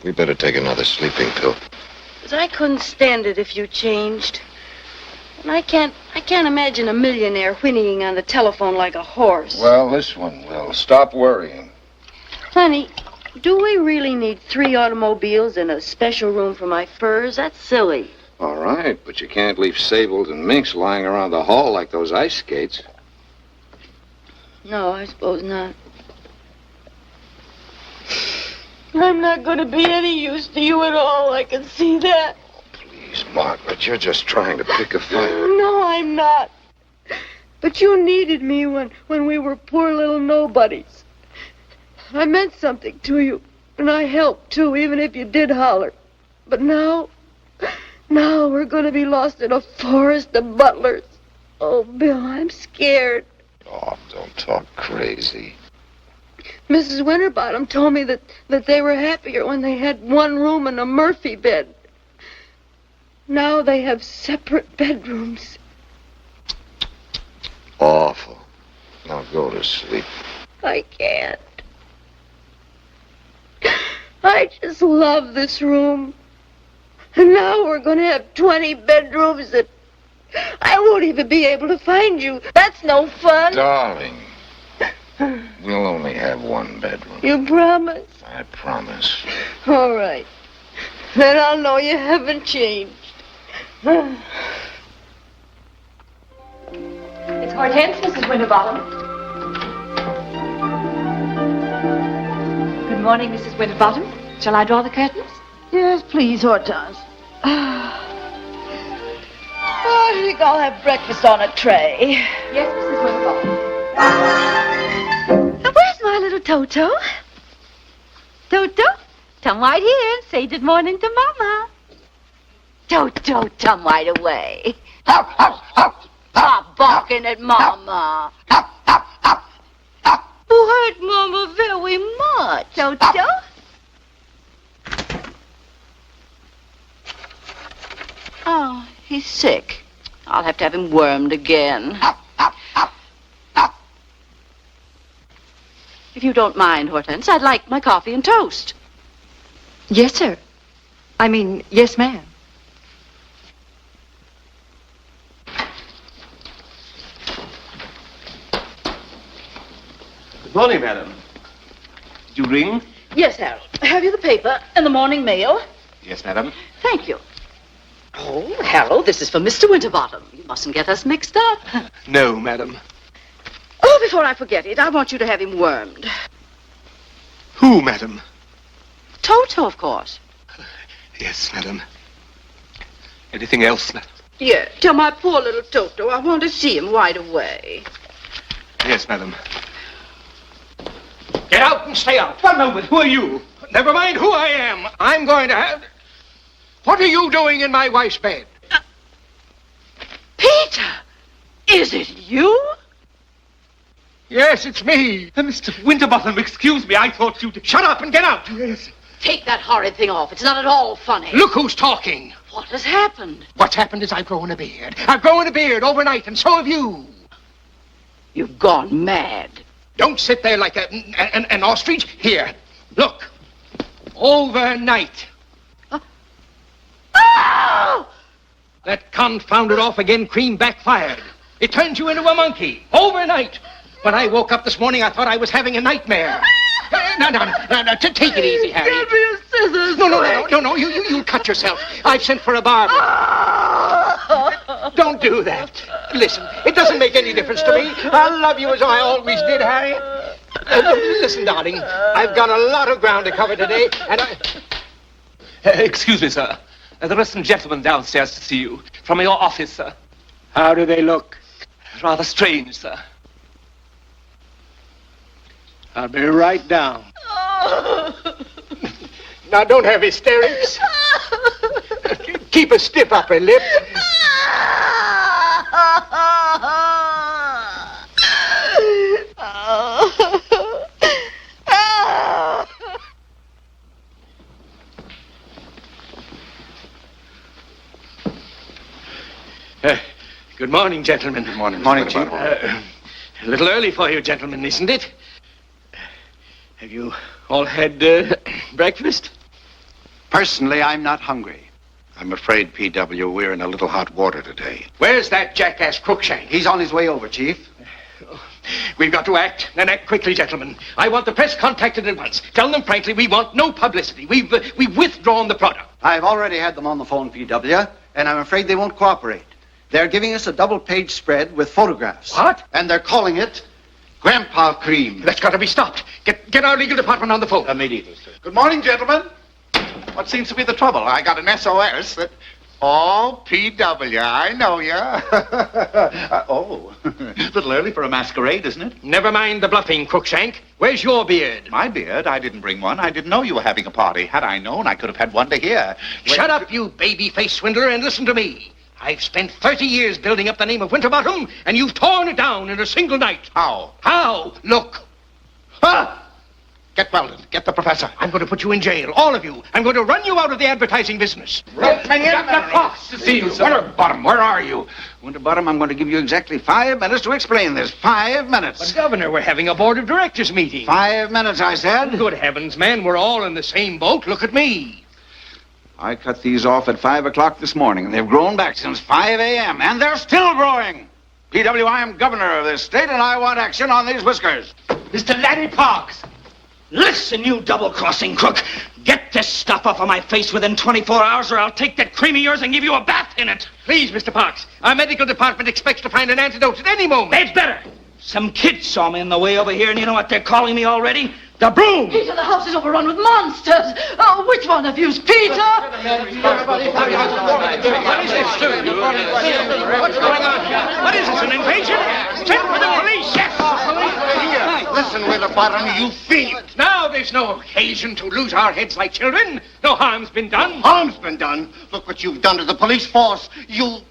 We better take another sleeping pill. 'Cause I couldn't stand it if you changed. And I can't imagine a millionaire whinnying on the telephone like a horse. Well, this one will. Stop worrying. Honey, do we really need 3 automobiles and a special room for my furs? That's silly. All right, but you can't leave sables and minks lying around the hall like those ice skates. No, I suppose not. I'm not going to be any use to you at all. I can see that. Please, Margaret, you're just trying to pick a fight. No, I'm not. But you needed me when we were poor little nobodies. I meant something to you, and I helped, too, even if you did holler. But now we're going to be lost in a forest of butlers. Oh, Bill, I'm scared. Oh, don't talk crazy. Mrs. Winterbottom told me that they were happier when they had 1 room and a Murphy bed. Now they have separate bedrooms. Awful. Now go to sleep. I can't. I just love this room. And now we're going to have 20 bedrooms and I won't even be able to find you. That's no fun. Darling. We'll only have 1 bedroom. You promise? I promise. All right. Then I'll know you haven't changed. It's Hortense, Mrs. Winterbottom. Good morning, Mrs. Winterbottom. Shall I draw the curtains? Yes, please, Hortense. I think I'll have breakfast on a tray. Yes, Mrs. Winterbottom. Where's my little Toto? Toto, come right here and say good morning to Mama. Toto, come right away. Stop barking at Mama. You hurt Mama very much. Toto? Oh, he's sick. I'll have to have him wormed again. If you don't mind, Hortense, I'd like my coffee and toast. Yes, sir. I mean, yes, ma'am. Good morning, madam. Did you ring? Yes, Harold. Have you the paper and the morning mail? Yes, madam. Thank you. Oh, Harold, this is for Mr. Winterbottom. You mustn't get us mixed up. No, madam. Oh, before I forget it, I want you to have him wormed. Who, madam? Toto, of course. Yes, madam. Anything else, madam? Yeah, tell my poor little Toto I want to see him right away. Yes, madam. Get out and stay out. 1 moment. Who are you? Never mind who I am. I'm going to have... What are you doing in my wife's bed? Pete! Is it you? Yes, it's me. Mr. Winterbottom, excuse me. I thought you'd... Shut up and get out. Yes. Take that horrid thing off. It's not at all funny. Look who's talking. What has happened? What's happened is I've grown a beard. I've grown a beard overnight, and so have you. You've gone mad. Don't sit there like an ostrich. Here, look. Overnight. Oh! That confounded off-again cream backfired. It turned you into a monkey. Overnight. When I woke up this morning, I thought I was having a nightmare. No, take it easy, Harry. Give me a scissors. No, you'll cut yourself. I've sent for a barber. Don't do that. Listen, it doesn't make any difference to me. I love you as I always did, Harry. Listen, darling, I've got a lot of ground to cover today, and I... Excuse me, sir. There are some gentlemen downstairs to see you. From your office, sir. How do they look? Rather strange, sir. I'll be right down. Now, don't have hysterics. Keep a stiff upper lip. Good morning, gentlemen. Good morning. Morning, Chief. A little early for you, gentlemen, isn't it? Have you all had breakfast? Personally, I'm not hungry. I'm afraid, P.W., we're in a little hot water today. Where's that jackass Crookshank? He's on his way over, Chief. We've got to act, and act quickly, gentlemen. I want the press contacted at once. Tell them frankly we want no publicity. We've withdrawn the product. I've already had them on the phone, P.W., and I'm afraid they won't cooperate. They're giving us a double-page spread with photographs. What? And they're calling it Grandpa Cream. That's got to be stopped. Get our legal department on the phone. Immediately, sir. Good morning, gentlemen. What seems to be the trouble? I got an SOS that... Oh, P.W., I know ya. A little early for a masquerade, isn't it? Never mind the bluffing, Crookshank. Where's your beard? My beard? I didn't bring one. I didn't know you were having a party. Had I known, I could have had one to here. Shut up, you baby-faced swindler, and listen to me. I've spent 30 years building up the name of Winterbottom, and you've torn it down in a single night. How? How? Look. Ah! Get Weldon. Get the professor. I'm going to put you in jail, all of you. I'm going to run you out of the advertising business. To see you, sir. Winterbottom, where are you? Winterbottom, I'm going to give you exactly 5 minutes to explain this. 5 minutes. But, Governor, we're having a board of directors meeting. 5 minutes, I said. Good heavens, man, we're all in the same boat. Look at me. I cut these off at 5 o'clock this morning, and they've grown back since 5 a.m., and they're still growing. P.W., I am governor of this state, and I want action on these whiskers. Mr. Laddie Parks. Listen, you double-crossing crook. Get this stuff off of my face within 24 hours, or I'll take that cream of yours and give you a bath in it. Please, Mr. Parks. Our medical department expects to find an antidote at any moment. They'd better. Some kids saw me on the way over here, and you know what they're calling me already? The broom! Peter, the house is overrun with monsters. Oh, which one of you's Peter? What is this, sir? What's going on here? What is this, an invasion? Send for the police, yes! Listen, Winterbottom, you fiend. Now there's no occasion to lose our heads like children. No harm's been done. Harm's been done. Look what you've done to the police force. You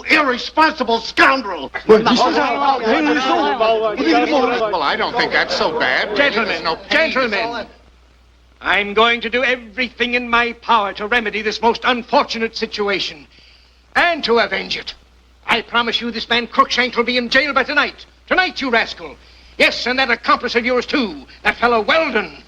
irresponsible scoundrel. Well, I don't think that's so bad. Gentlemen, I'm going to do everything in my power to remedy this most unfortunate situation and to avenge it. I promise you this man Crookshank will be in jail by tonight. Tonight, you rascal. Yes, and that accomplice of yours, too. That fellow Weldon.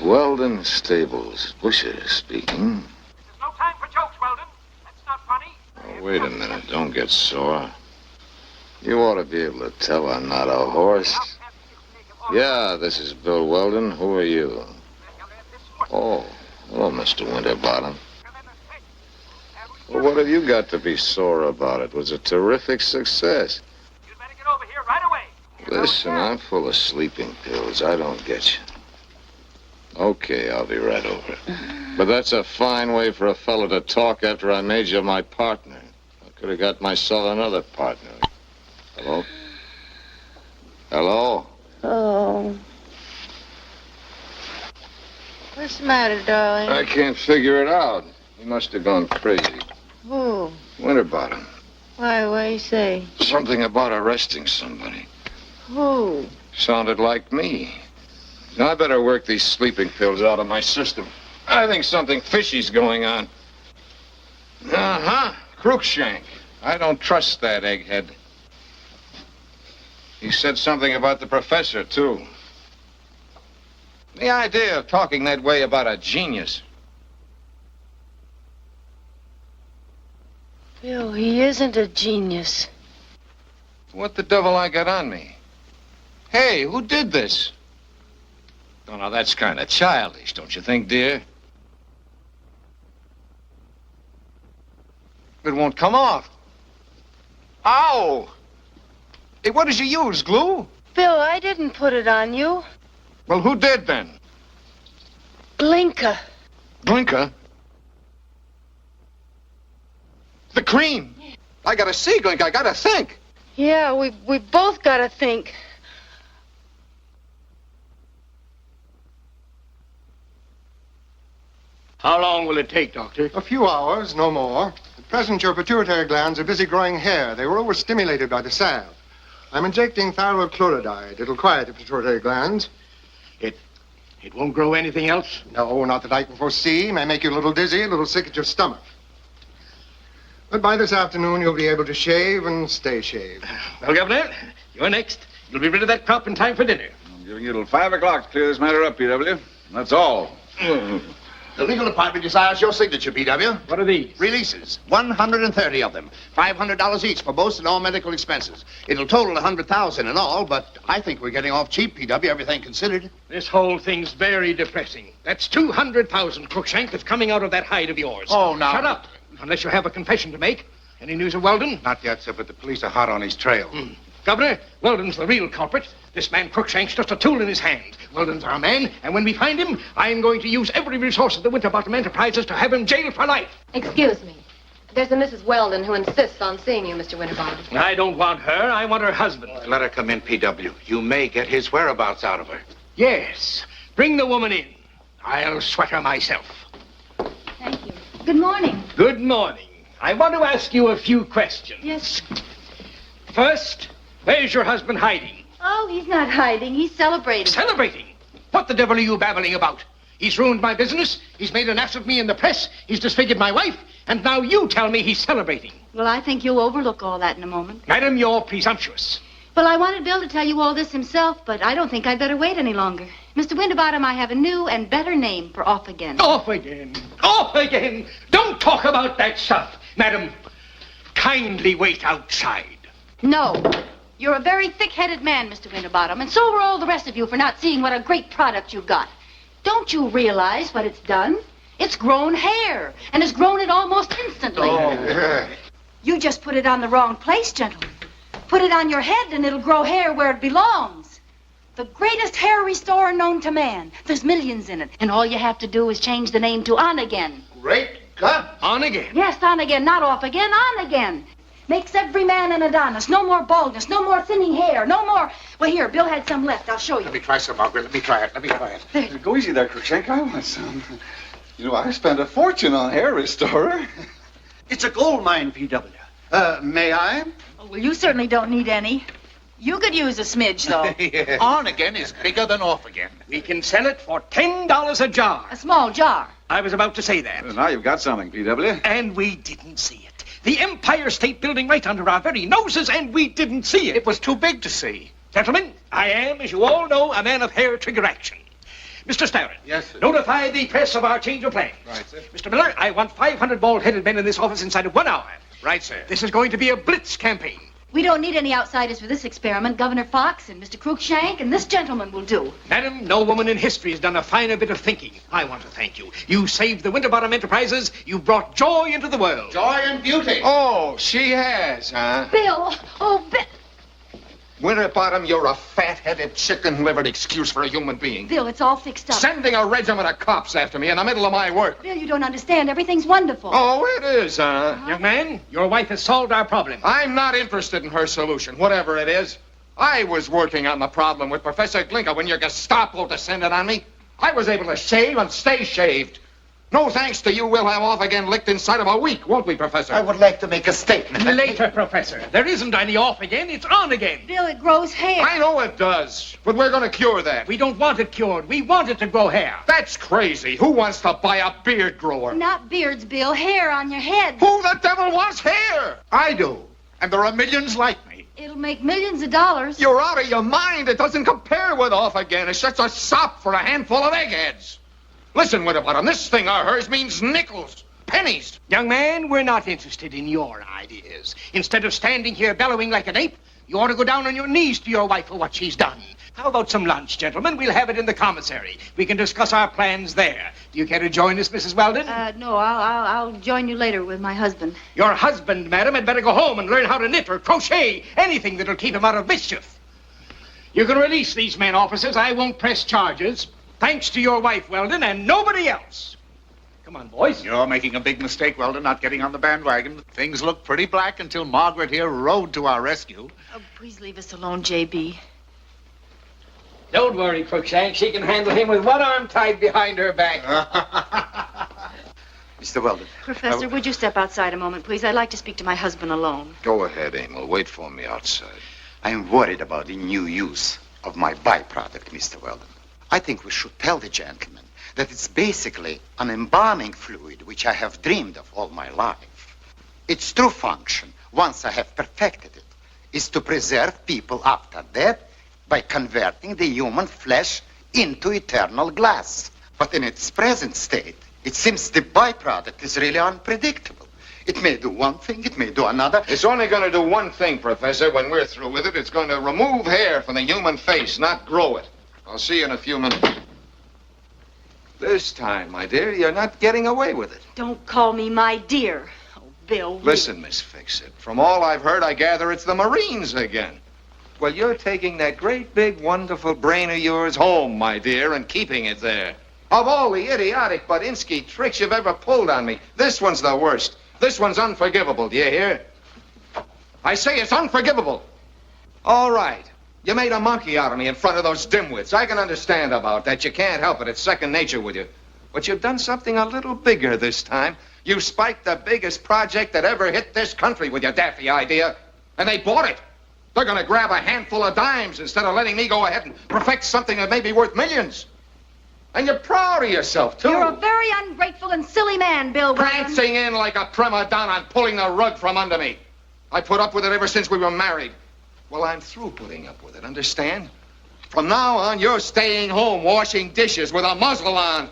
Weldon Stables. Busher speaking. There's no time for jokes, Weldon. That's not funny. Oh, wait a minute. Don't get sore. You ought to be able to tell I'm not a horse. Yeah, this is Bill Weldon. Who are you? Oh, hello, Mr. Winterbottom. Well, what have you got to be sore about? It was a terrific success. You'd better get over here right away. Listen, I'm full of sleeping pills. I don't get you. Okay, I'll be right over. But that's a fine way for a fellow to talk after I made you my partner. I could have got myself another partner. Hello? Hello? Oh. What's the matter, darling? I can't figure it out. He must have gone crazy. Who? Winterbottom. Why, what do you say? Something about arresting somebody. Who? Sounded like me. Now, I better work these sleeping pills out of my system. I think something fishy's going on. Uh-huh. Cruikshank. I don't trust that egghead. He said something about the professor, too. The idea of talking that way about a genius. Bill, he isn't a genius. What the devil I got on me? Hey, who did this? Oh, now that's kind of childish, don't you think, dear? It won't come off. Ow! Hey, what did you use, glue? Bill, I didn't put it on you. Well, who did then? Glinka. Glinka? The cream. I gotta see, Glinka. I gotta think. Yeah, we both gotta think. How long will it take, Doctor? A few hours, no more. At present, your pituitary glands are busy growing hair. They were overstimulated by the salve. I'm injecting thyroid chloridide. It'll quiet the pituitary glands. It won't grow anything else? No, not that I can foresee. May make you a little dizzy, a little sick at your stomach. But by this afternoon, you'll be able to shave and stay shaved. Well, Governor, you're next. You'll be rid of that crop in time for dinner. I'm giving you till 5 o'clock to clear this matter up, P.W. That's all. The legal department desires your signature, P.W. What are these? Releases. 130 of them. $500 each for most and all medical expenses. It'll total $100,000 in all, but I think we're getting off cheap, P.W., everything considered. This whole thing's very depressing. That's $200,000, Cruikshank, that's coming out of that hide of yours. Oh, now. Shut up, unless you have a confession to make. Any news of Weldon? Not yet, sir, but the police are hot on his trail. Governor, Weldon's the real culprit. This man Cruikshank's just a tool in his hand. Weldon's our man, and when we find him, I'm going to use every resource of the Winterbottom Enterprises to have him jailed for life. Excuse me. There's a Mrs. Weldon who insists on seeing you, Mr. Winterbottom. I don't want her. I want her husband. Let her come in, P.W. You may get his whereabouts out of her. Yes. Bring the woman in. I'll sweat her myself. Thank you. Good morning. Good morning. I want to ask you a few questions. Yes. First, where's your husband hiding? Oh, he's not hiding. He's celebrating. Celebrating? What the devil are you babbling about? He's ruined my business. He's made an ass of me in the press. He's disfigured my wife. And now you tell me he's celebrating. Well, I think you'll overlook all that in a moment. Madam, you're presumptuous. Well, I wanted Bill to tell you all this himself, but I don't think I'd better wait any longer. Mr. Winterbottom, I have a new and better name for off again. Off again. Off again. Don't talk about that stuff. Madam, kindly wait outside. No. You're a very thick-headed man, Mr. Winterbottom, and so are all the rest of you for not seeing what a great product you've got. Don't you realize what it's done? It's grown hair, and has grown it almost instantly. Oh. You just put it on the wrong place, gentlemen. Put it on your head, and it'll grow hair where it belongs. The greatest hair restorer known to man. There's millions in it, and all you have to do is change the name to On Again. Great God. On again? Yes, On Again, not off again, On Again. Makes every man an Adonis. No more baldness, no more thinning hair, no more... Well, here, Bill had some left. I'll show you. Let me try some, Margaret. Let me try it. Go easy there, Cruikshank. I want some. You know, I spent a fortune on hair restorer. It's a gold mine, P.W. May I? Oh, well, you certainly don't need any. You could use a smidge, though. Yeah. On again is bigger than off again. We can sell it for $10 a jar. A small jar. I was about to say that. Well, now you've got something, P.W. And we didn't see it. The Empire State Building right under our very noses, and we didn't see it. It was too big to see. Gentlemen, I am, as you all know, a man of hair-trigger action. Mr. Starrett. Yes, sir. Notify the press of our change of plans. Right, sir. Mr. Miller, I want 500 bald-headed men in this office inside of 1 hour. Right, sir. This is going to be a blitz campaign. We don't need any outsiders for this experiment. Governor Fox and Mr. Cruikshank and this gentleman will do. Madam, no woman in history has done a finer bit of thinking. I want to thank you. You saved the Winterbottom Enterprises. You brought joy into the world. Joy and beauty. Oh, she has, huh? Bill! Oh, Bill! Winterbottom, you're a fat-headed, chicken-livered excuse for a human being. Bill, it's all fixed up. Sending a regiment of cops after me in the middle of my work. Bill, you don't understand. Everything's wonderful. Oh, it is, huh? Young man, your wife has solved our problem. I'm not interested in her solution, whatever it is. I was working on the problem with Professor Glinka when your Gestapo descended on me. I was able to shave and stay shaved. No thanks to you, we'll have off again licked inside of a week, won't we, Professor? I would like to make a statement. Later, Professor. There isn't any off again. It's on again. Bill, it grows hair. I know it does, but we're going to cure that. We don't want it cured. We want it to grow hair. That's crazy. Who wants to buy a beard grower? Not beards, Bill. Hair on your head. Who the devil wants hair? I do. And there are millions like me. It'll make millions of dollars. You're out of your mind. It doesn't compare with off again. It's just a sop for a handful of eggheads. Listen, Winterbottom, this thing of hers means nickels, pennies. Young man, we're not interested in your ideas. Instead of standing here bellowing like an ape, you ought to go down on your knees to your wife for what she's done. How about some lunch, gentlemen? We'll have it in the commissary. We can discuss our plans there. Do you care to join us, Mrs. Weldon? No, I'll join you later with my husband. Your husband, madam, had better go home and learn how to knit or crochet, anything that'll keep him out of mischief. You can release these men, officers. I won't press charges. Thanks to your wife, Weldon, and nobody else. Come on, boys. You're making a big mistake, Weldon, not getting on the bandwagon. Things looked pretty black until Margaret here rode to our rescue. Oh, please leave us alone, J.B. Don't worry, Crookshank. She can handle him with one arm tied behind her back. Mr. Weldon. Professor, would you step outside a moment, please? I'd like to speak to my husband alone. Go ahead, Emil. Wait for me outside. I am worried about the new use of my byproduct, Mr. Weldon. I think we should tell the gentleman that it's basically an embalming fluid which I have dreamed of all my life. Its true function, once I have perfected it, is to preserve people after death by converting the human flesh into eternal glass. But in its present state, it seems the byproduct is really unpredictable. It may do one thing, it may do another. It's only going to do one thing, Professor. When we're through with it, it's going to remove hair from the human face, not grow it. I'll see you in a few minutes. This time, my dear, you're not getting away with it. Don't call me my dear. Oh, Bill. Listen, Miss Fix-It. From all I've heard, I gather it's the Marines again. Well, you're taking that great, big, wonderful brain of yours home, my dear, and keeping it there. Of all the idiotic Budinsky tricks you've ever pulled on me, this one's the worst. This one's unforgivable, do you hear? I say it's unforgivable. All right. You made a monkey out of me in front of those dimwits. I can understand about that. You can't help it. It's second nature with you. But you've done something a little bigger this time. You spiked the biggest project that ever hit this country with your daffy idea. And they bought it. They're going to grab a handful of dimes instead of letting me go ahead and perfect something that may be worth millions. And you're proud of yourself, too. You're a very ungrateful and silly man, Bill Weldon. Prancing in like a prima donna and pulling the rug from under me. I put up with it ever since we were married. Well, I'm through putting up with it, understand? From now on, you're staying home washing dishes with a muzzle on.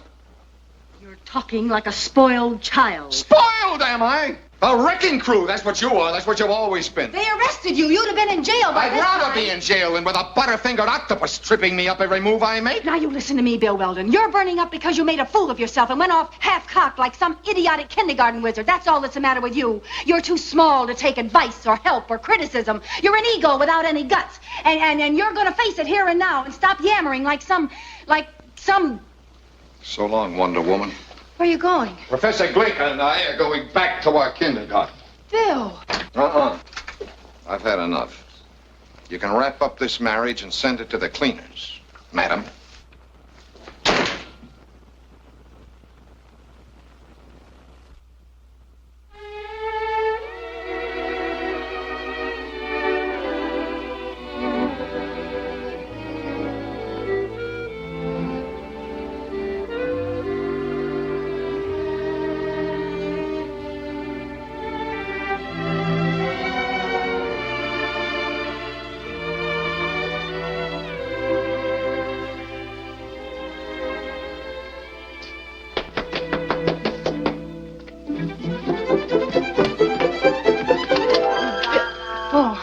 You're talking like a spoiled child. Spoiled, am I? A wrecking crew, that's what you are. That's what you've always been. They arrested you. You'd have been in jail by I'd this rather time. be in jail than with a butterfingered octopus tripping me up every move I make. Now you listen to me, Bill Weldon. You're burning up because you made a fool of yourself and went off half-cocked like some idiotic kindergarten wizard. That's all that's the matter with you. You're too small to take advice or help or criticism. You're an ego without any guts. And you're going to face it here and now and stop yammering like some... So long, Wonder Woman. Where are you going? Professor Glinka and I are going back to our kindergarten. Bill. I've had enough. You can wrap up this marriage and send it to the cleaners, madam.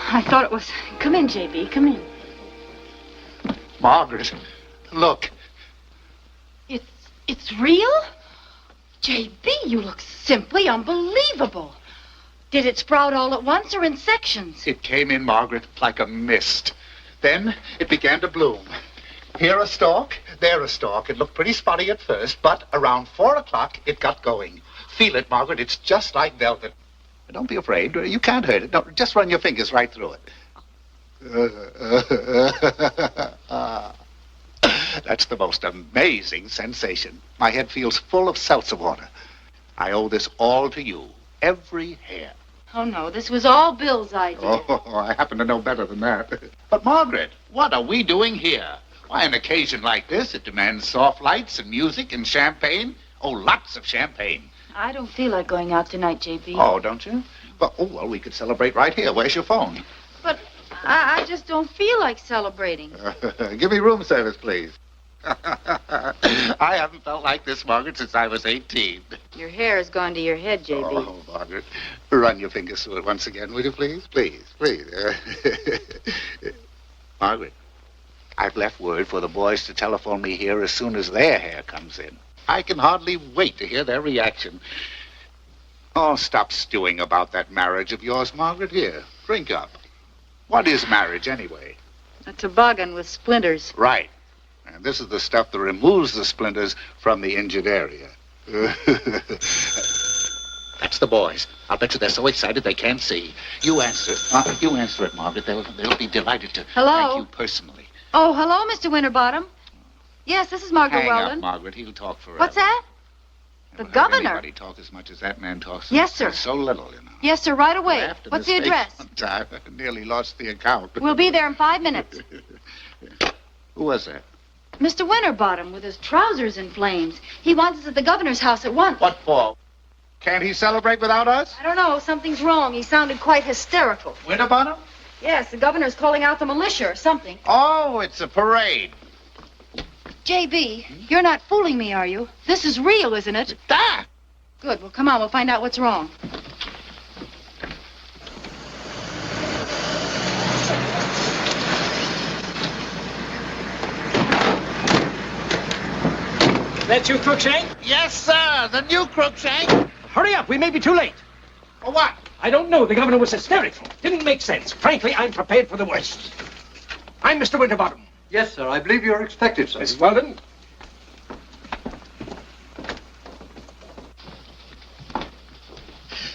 I thought it was... Come in, J.B., come in. Margaret, look. It's real? J.B., you look simply unbelievable. Did it sprout all at once or in sections? It came in, Margaret, like a mist. Then it began to bloom. Here a stalk, there a stalk. It looked pretty spotty at first, but around 4 o'clock, it got going. Feel it, Margaret. It's just like velvet. Don't be afraid. You can't hurt it. No, just run your fingers right through it. That's the most amazing sensation. My head feels full of seltzer water. I owe this all to you. Every hair. Oh, no, this was all Bill's idea. Oh, I happen to know better than that. But, Margaret, what are we doing here? Why, an occasion like this, it demands soft lights and music and champagne. Oh, lots of champagne. I don't feel like going out tonight, J.B. Oh, don't you? Well, we could celebrate right here. Where's your phone? But I just don't feel like celebrating. Give me room service, please. I haven't felt like this, Margaret, since I was 18. Your hair has gone to your head, J.B. Oh, Margaret, run your fingers through it once again, will you, please? Please. Margaret, I've left word for the boys to telephone me here as soon as their hair comes in. I can hardly wait to hear their reaction. Oh, stop stewing about that marriage of yours, Margaret. Here, drink up. What is marriage, anyway? A toboggan with splinters. Right. And this is the stuff that removes the splinters from the injured area. That's the boys. I'll bet you they're so excited they can't see. You answer. You answer it, Margaret. They'll be delighted to Hello? thank you personally. Oh, hello, Mr. Winterbottom. Yes, this is Margaret Hang Weldon. up, Margaret. He'll talk forever. What's that? The Never governor. Had anybody talk as much as that man talks. Yes, sir. So little, you know. Yes, sir, right away. Laughed in What's his the face address? one time. I nearly lost the account. We'll be there in 5 minutes. Who was that? Mr. Winterbottom with his trousers in flames. He wants us at the governor's house at once. What for? Can't he celebrate without us? I don't know. Something's wrong. He sounded quite hysterical. Winterbottom? Yes, the governor's calling out the militia or something. Oh, it's a parade. J.B., you're not fooling me, are you? This is real, isn't it? Ah! Good. Well, come on. We'll find out what's wrong. That's you, Crookshank? Yes, sir. The new Crookshank. Hurry up. We may be too late. For what? I don't know. The governor was hysterical. Didn't make sense. Frankly, I'm prepared for the worst. I'm Mr. Winterbottom. Yes, sir. I believe you're expected, sir. Mrs. Weldon.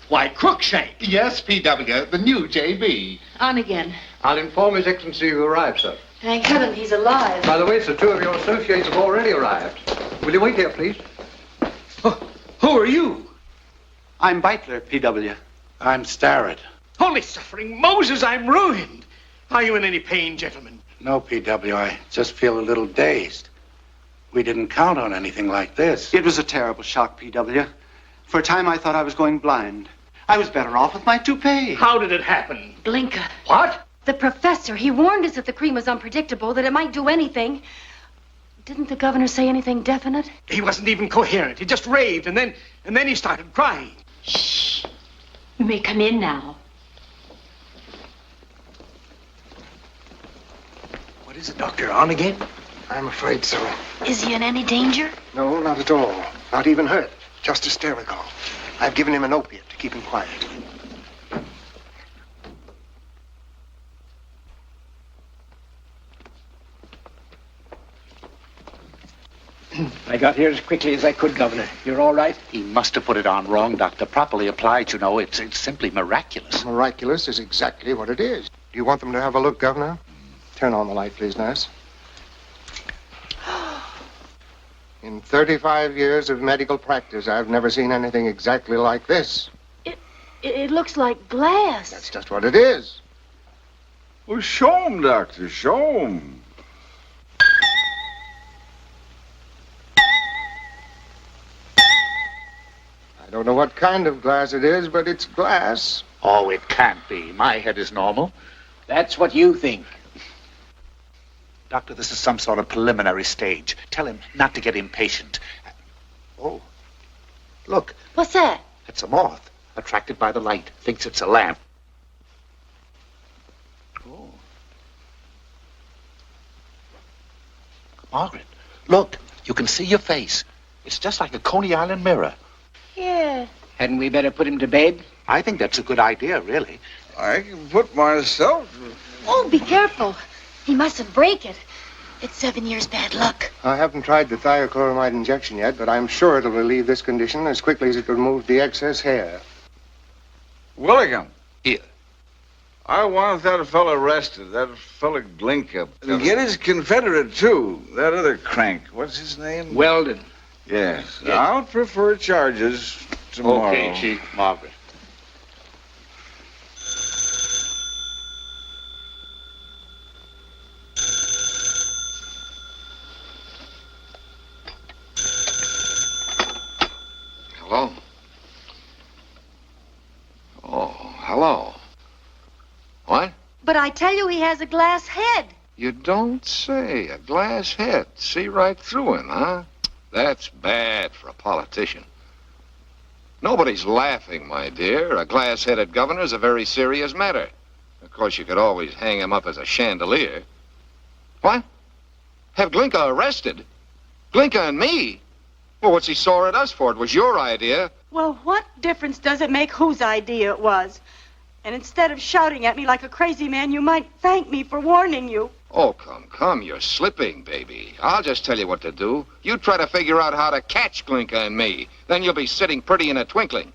Why, Crookshank. Yes, P.W., the new J.B. On again. I'll inform His Excellency you arrived, sir. Thank heaven he's alive. By the way, sir, 2 of your associates have already arrived. Will you wait here, please? Who are you? I'm Beitler, P.W. I'm Starrett. Holy suffering Moses, I'm ruined. Are you in any pain, gentlemen? No, P.W., I just feel a little dazed. We didn't count on anything like this. It was a terrible shock, P.W. For a time, I thought I was going blind. I was better off with my toupee. How did it happen? Blinker. What? The professor, he warned us that the cream was unpredictable, that it might do anything. Didn't the governor say anything definite? He wasn't even coherent. He just raved, and then he started crying. Shh. You may come in now. What is it, Doctor? On again? I'm afraid so. Is he in any danger? No, not at all. Not even hurt. Just hysterical. I've given him an opiate to keep him quiet. I got here as quickly as I could, Governor. You're all right? He must have put it on wrong, Doctor. Properly applied, you know, it's simply miraculous. Miraculous is exactly what it is. Do you want them to have a look, Governor? Turn on the light, please, nurse. In 35 years of medical practice, I've never seen anything exactly like this. It looks like glass. That's just what it is. Well, show 'em, Doctor, show 'em. I don't know what kind of glass it is, but it's glass. Oh, it can't be. My head is normal. That's what you think. Doctor, this is some sort of preliminary stage. Tell him not to get impatient. Oh, look. What's that? It's a moth, attracted by the light. Thinks it's a lamp. Oh. Margaret, look. You can see your face. It's just like a Coney Island mirror. Yeah. Hadn't we better put him to bed? I think that's a good idea, really. I can put myself... Oh, be careful. He mustn't break it. It's 7 years bad luck. I haven't tried the thiochloride injection yet, but I'm sure it'll relieve this condition as quickly as it removes the excess hair. Willingham. Here. I want that fella arrested, that fella Glinka. And get his Confederate, too. That other crank. What's his name? Weldon. Yes. I'll prefer charges tomorrow. Okay, Chief. Margaret. Hello? Oh, hello. What? But I tell you, he has a glass head. You don't say. A glass head. See right through him, huh? That's bad for a politician. Nobody's laughing, my dear. A glass-headed governor's a very serious matter. Of course, you could always hang him up as a chandelier. What? Have Glinka arrested? Glinka and me? Well, what's he sore at us for? It was your idea. Well, what difference does it make whose idea it was? And instead of shouting at me like a crazy man, you might thank me for warning you. Oh, come, you're slipping, baby. I'll just tell you what to do. You try to figure out how to catch Glinka and me. Then you'll be sitting pretty in a twinkling.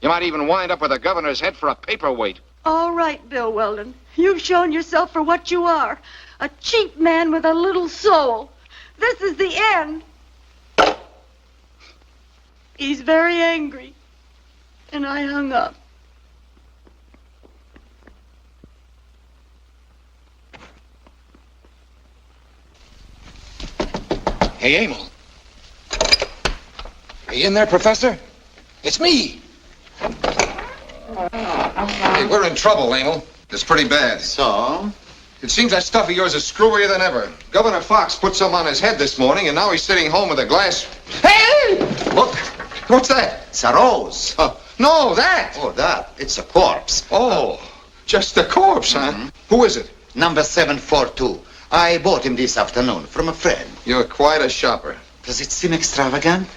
You might even wind up with the governor's head for a paperweight. All right, Bill Weldon. You've shown yourself for what you are. A cheap man with a little soul. This is the end. He's very angry. And I hung up. Hey, Emil. Are you in there, Professor? It's me. Hey, we're in trouble, Emil. It's pretty bad. So? It seems that stuff of yours is screwier than ever. Governor Fox put some on his head this morning, and now he's sitting home with a glass... Hey! Look! What's that? It's a rose. No, that! Oh, that. It's a corpse. Oh, just a corpse, huh? Who is it? Number 742. I bought him this afternoon from a friend. You're quite a shopper. Does it seem extravagant?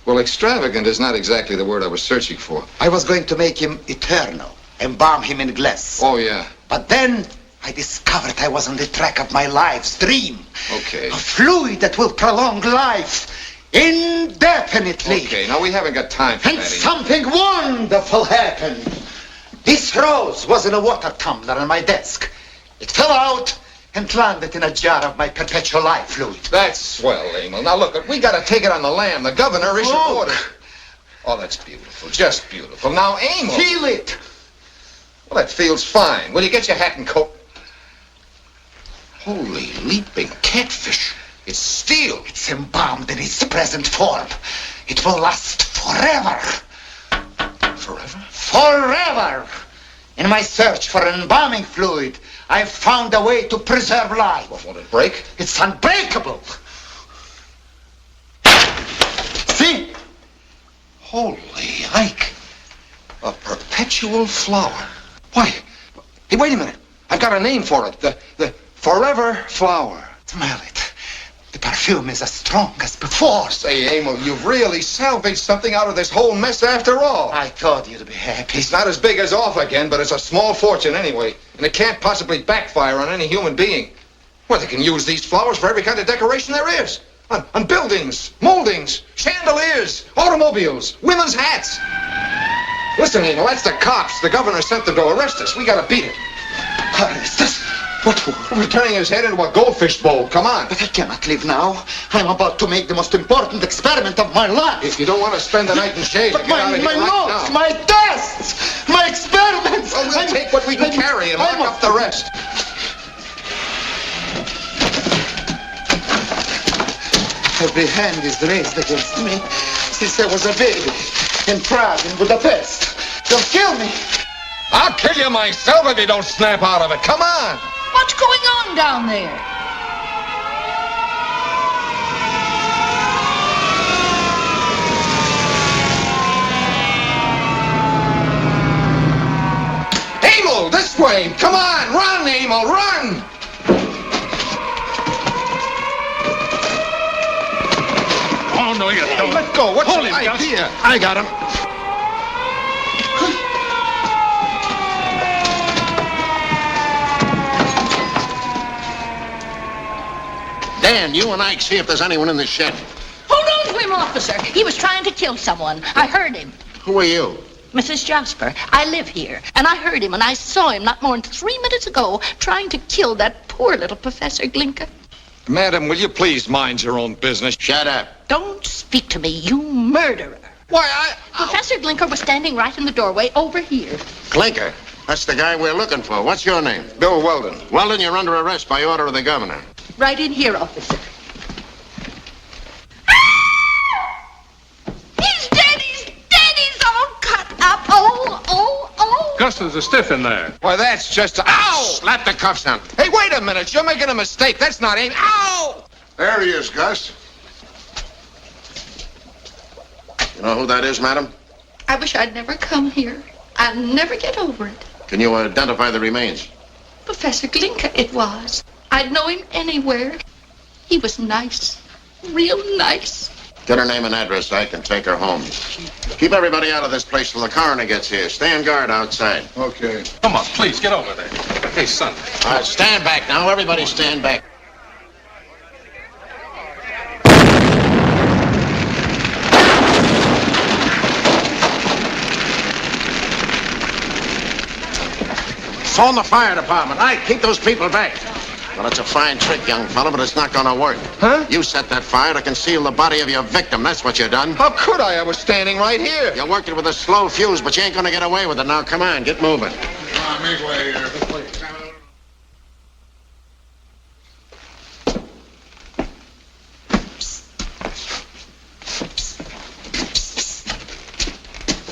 Well, extravagant is not exactly the word I was searching for. I was going to make him eternal, embalm him in glass. Oh, yeah. But then I discovered I was on the track of my life's dream. Okay. A fluid that will prolong life indefinitely. Okay, now we haven't got time for And that. something wonderful happened. This rose was in a water tumbler on my desk. It fell out and landed in a jar of my perpetual life fluid. That's swell, Emil. Now, look, we got to take it on the lam. The governor issued orders. Oh, that's beautiful. Just beautiful. Now, Emil... Feel it. Well, that feels fine. Will you get your hat and coat? Holy leaping catfish. It's steel. It's embalmed in its present form. It will last forever. Forever? Forever! In my search for embalming fluid, I've found a way to preserve life. What, won't it break? It's unbreakable. See? Holy Ike. A perpetual flower. Why? Hey, wait a minute. I've got a name for it. The forever flower. Smell it. The perfume is as strong as before. Say, Emil, you've really salvaged something out of this whole mess after all. I thought you'd be happy. It's not as big as off again, but it's a small fortune anyway. And it can't possibly backfire on any human being. Well, they can use these flowers for every kind of decoration there is. On buildings, moldings, chandeliers, automobiles, women's hats. Listen, Emil, that's the cops. The governor sent them to arrest us. We gotta beat it. Arrest us? What for? We're turning his head into a goldfish bowl. Come on. But I cannot leave now. I'm about to make the most important experiment of my life. If you don't want to spend the night in shade, but get out of here my right notes, now. my tests, my experiments. Well, we'll take what we can carry and lock up the rest. Every hand is raised against me since I was a baby in Prague and Budapest. They'll kill me. I'll kill you myself if you don't snap out of it. Come on. What's going on down there? Emil, this way. Come on. Run, Emil, run. Oh, no, you don't. Let go. What's Hold your him, Gus. idea? I got him. Dan, you and Ike see if there's anyone in the shed. Hold on to him, officer. He was trying to kill someone. I heard him. Who are you? Mrs. Jasper, I live here, and I heard him, and I saw him not more than 3 minutes ago trying to kill that poor little Professor Glinka. Madam, will you please mind your own business? Shut up. Don't speak to me, you murderer. Why, Professor Glinka was standing right in the doorway over here. Glinka, that's the guy we're looking for. What's your name? Bill Weldon. Weldon, you're under arrest by order of the governor. Right in here, officer. He's dead, he's all cut up. Oh. Gus, there's a stiff in there. Why, that's just a... Ow! Slap the cuffs on. Hey, wait a minute. You're making a mistake. That's not aim. Ow! There he is, Gus. You know who that is, madam? I wish I'd never come here. I'll never get over it. Can you identify the remains? Professor Glinka it was. I'd know him anywhere. He was nice. Real nice. Get her name and address so I can take her home. Keep everybody out of this place till the coroner gets here. Stay on guard outside. Okay. Come on, please, get over there. Hey, son. All right, stand back now. Everybody stand back. Phone the fire department. All right, keep those people back. Well, it's a fine trick, young fella, but it's not gonna work. Huh? You set that fire to conceal the body of your victim. That's what you done. How could I? I was standing right here. You worked it with a slow fuse, but you ain't gonna get away with it. Now, come on, get moving. Come on, make way here.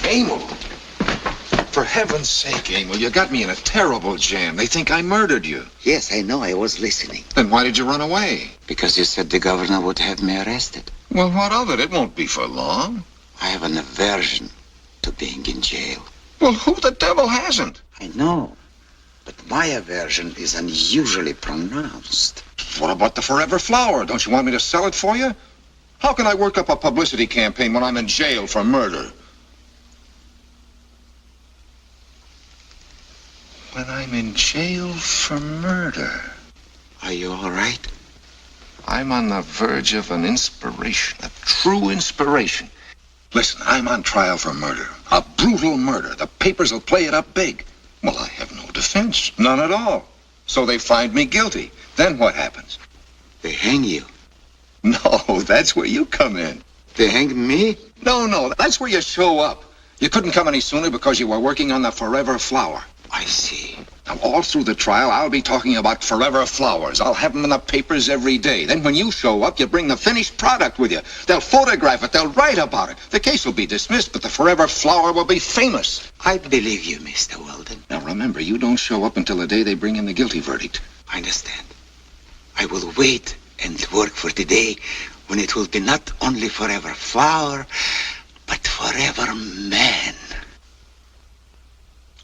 Emil. For heaven's sake, Emil, you got me in a terrible jam. They think I murdered you. Yes, I know. I was listening. Then why did you run away? Because you said the governor would have me arrested. Well, what of it? It won't be for long. I have an aversion to being in jail. Well, who the devil hasn't? I know. But my aversion is unusually pronounced. What about the Forever Flower? Don't you want me to sell it for you? How can I work up a publicity campaign when I'm in jail for murder? When I'm in jail for murder. Are you all right? I'm on the verge of an inspiration, a true inspiration. Listen, I'm on trial for murder, a brutal murder. The papers will play it up big. Well, I have no defense, none at all. So they find me guilty. Then what happens? They hang you. No, that's where you come in. They hang me? No, that's where you show up. You couldn't come any sooner because you were working on the Forever Flower. I see. Now, all through the trial, I'll be talking about Forever Flowers. I'll have them in the papers every day. Then when you show up, you bring the finished product with you. They'll photograph it. They'll write about it. The case will be dismissed, but the Forever Flower will be famous. I believe you, Mr. Weldon. Now, remember, you don't show up until the day they bring in the guilty verdict. I understand. I will wait and work for the day when it will be not only Forever Flower, but Forever Man.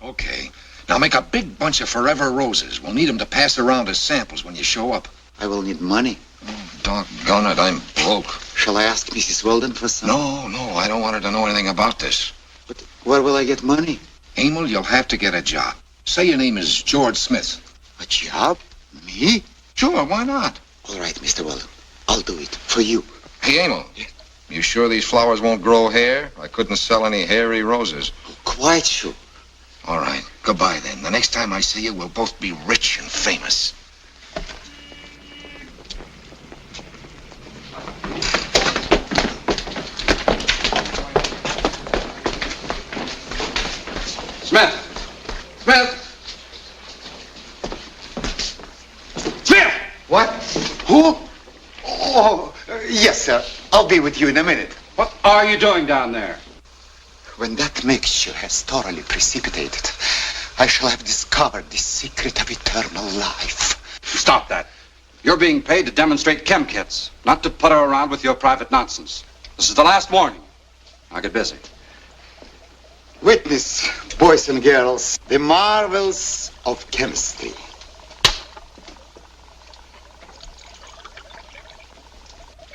Okay. Now make a big bunch of Forever Roses. We'll need them to pass around as samples when you show up. I will need money. Oh, doggone it, I'm broke. Shall I ask Mrs. Weldon for some? No, I don't want her to know anything about this. But where will I get money? Emil, you'll have to get a job. Say your name is George Smith. A job? Me? Sure, why not? All right, Mr. Weldon. I'll do it for you. Hey, Emil. Yes. You sure these flowers won't grow hair? I couldn't sell any hairy roses. Quite sure. All right. Goodbye, then. The next time I see you, we'll both be rich and famous. Smith! What? Who? Oh, yes, sir. I'll be with you in a minute. What are you doing down there? When that mixture has thoroughly precipitated, I shall have discovered the secret of eternal life. Stop that. You're being paid to demonstrate chem kits, not to putter around with your private nonsense. This is the last warning. Now get busy. Witness, boys and girls, the marvels of chemistry.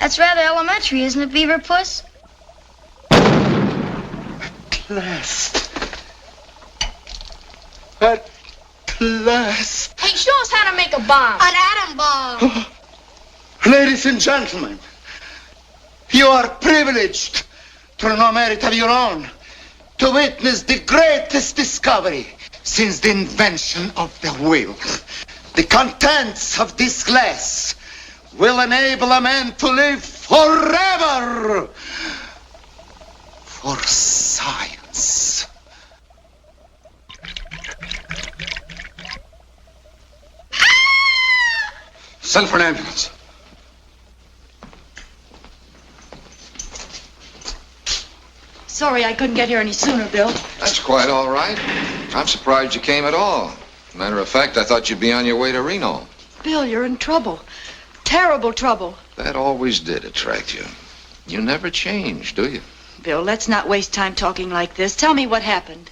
That's rather elementary, isn't it, Beaver Puss? At last. At last. Hey, show us how to make a bomb. An atom bomb. Ladies and gentlemen, you are privileged through no merit of your own. to witness the greatest discovery since the invention of the wheel. The contents of this glass will enable a man to live forever for science. Send for an ambulance. Sorry I couldn't get here any sooner, Bill. That's quite all right. I'm surprised you came at all. Matter of fact, I thought you'd be on your way to Reno. Bill, you're in trouble. Terrible trouble. That always did attract you. You never change, do you? Bill, let's not waste time talking like this. Tell me what happened.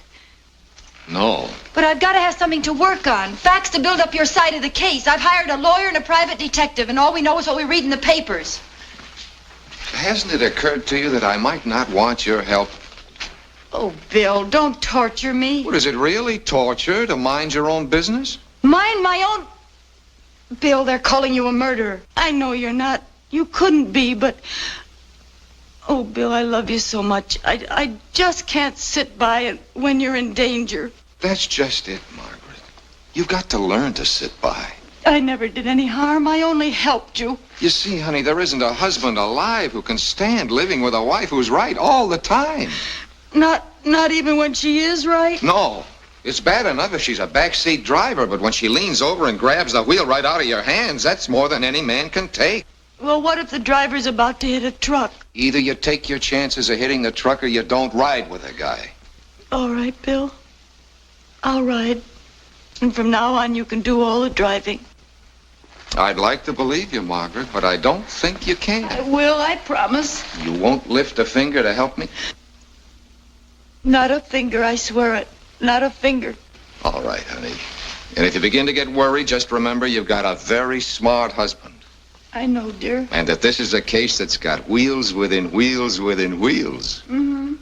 No. But I've got to have something to work on. Facts to build up your side of the case. I've hired a lawyer and a private detective, and all we know is what we read in the papers. Hasn't it occurred to you that I might not want your help? Oh, Bill, don't torture me. What, is it really torture to mind your own business? Mind my own... Bill, they're calling you a murderer. I know you're not. You couldn't be, but... Oh, Bill, I love you so much. I just can't sit by it when you're in danger. That's just it, Margaret. You've got to learn to sit by. I never did any harm. I only helped you. You see, honey, there isn't a husband alive who can stand living with a wife who's right all the time. Not even when she is right? No. It's bad enough if she's a backseat driver, but when she leans over and grabs the wheel right out of your hands, that's more than any man can take. Well, what if the driver's about to hit a truck? Either you take your chances of hitting the truck or you don't ride with a guy. All right, Bill. I'll ride. And from now on, you can do all the driving. I'd like to believe you, Margaret, but I don't think you can. I will, I promise. You won't lift a finger to help me? Not a finger, I swear it. Not a finger. All right, honey. And if you begin to get worried, just remember you've got a very smart husband. I know, dear. And that this is a case that's got wheels within wheels within wheels. Mm-hmm.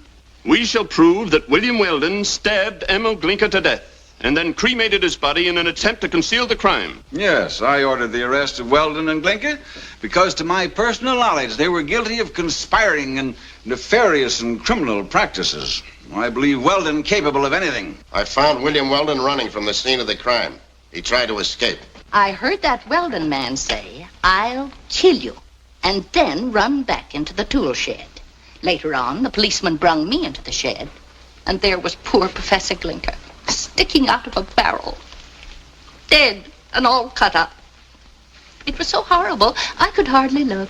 We shall prove that William Weldon stabbed Emil Glinka to death and then cremated his body in an attempt to conceal the crime. Yes, I ordered the arrest of Weldon and Glinka because, to my personal knowledge, they were guilty of conspiring and nefarious and criminal practices. I believe Weldon capable of anything. I found William Weldon running from the scene of the crime. He tried to escape. I heard that Weldon man say, "I'll kill you," and then run back into the tool shed. Later on, the policeman brung me into the shed, and there was poor Professor Glinka, sticking out of a barrel, dead and all cut up. It was so horrible, I could hardly look.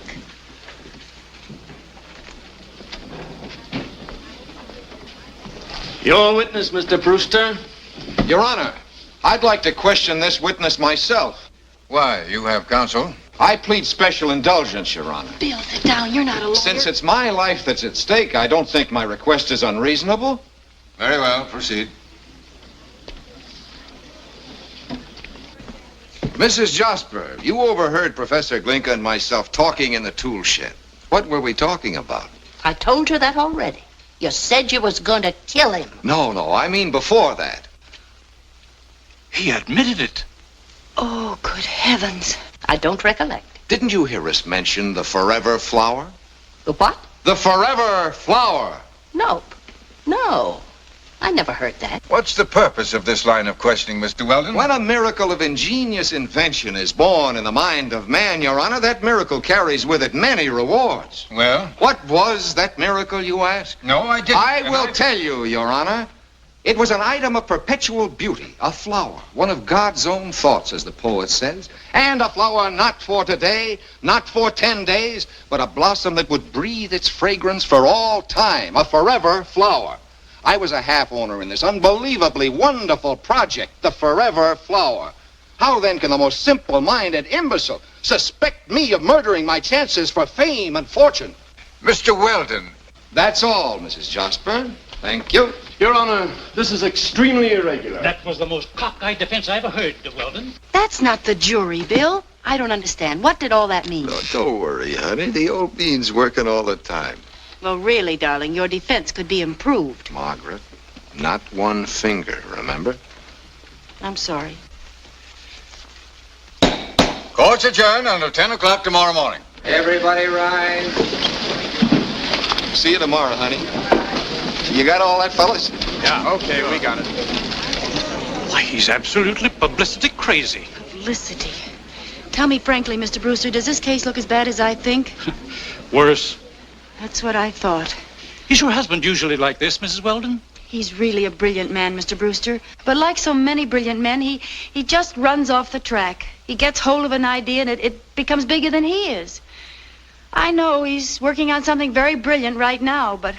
Your witness, Mr. Brewster. Your Honor, I'd like to question this witness myself. Why, you have counsel? I plead special indulgence, Your Honor. Bill, sit down. You're not a lawyer. Since it's my life that's at stake, I don't think my request is unreasonable. Very well, proceed. Mrs. Jasper, you overheard Professor Glinka and myself talking in the tool shed. What were we talking about? I told you that already. You said you was going to kill him. No, I mean before that. He admitted it. Oh, good heavens. I don't recollect. Didn't you hear us mention the forever flower? The what? The forever flower. Nope. No. I never heard that. What's the purpose of this line of questioning, Mr. Weldon? When a miracle of ingenious invention is born in the mind of man, Your Honor, that miracle carries with it many rewards. Well? What was that miracle, you ask? No, I didn't. I will tell you, Your Honor. It was an item of perpetual beauty, a flower, one of God's own thoughts, as the poet says, and a flower not for today, not for 10 days, but a blossom that would breathe its fragrance for all time, a forever flower. I was a half owner in this unbelievably wonderful project, the forever flower. How then can the most simple-minded imbecile suspect me of murdering my chances for fame and fortune? Mr. Weldon. That's all, Mrs. Jasper. Thank you. Your Honor, this is extremely irregular. That was the most cockeyed defense I ever heard, Weldon. That's not the jury, Bill. I don't understand. What did all that mean? Oh, don't worry, honey. The old bean's working all the time. Well, really, darling, your defense could be improved. Margaret, not one finger, remember? I'm sorry. Court's adjourned until 10 o'clock tomorrow morning. Everybody rise. See you tomorrow, honey. You got all that, fellas? Yeah. Okay, we got it. Why, he's absolutely publicity crazy. Publicity. Tell me frankly, Mr. Brewster, does this case look as bad as I think? Worse. That's what I thought. Is your husband usually like this, Mrs. Weldon? He's really a brilliant man, Mr. Brewster. But like so many brilliant men, he just runs off the track. He gets hold of an idea and it becomes bigger than he is. I know he's working on something very brilliant right now, but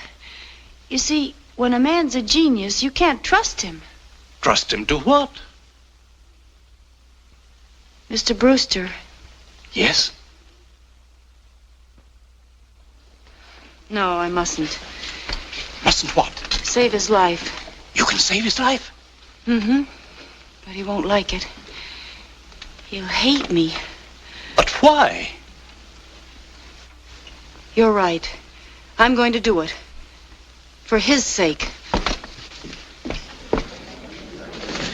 you see, when a man's a genius, you can't trust him. Trust him to what? Mr. Brewster. Yes? No, I mustn't. Mustn't what? Save his life. You can save his life? Mm-hmm. But he won't like it. He'll hate me. But why? You're right. I'm going to do it. For his sake.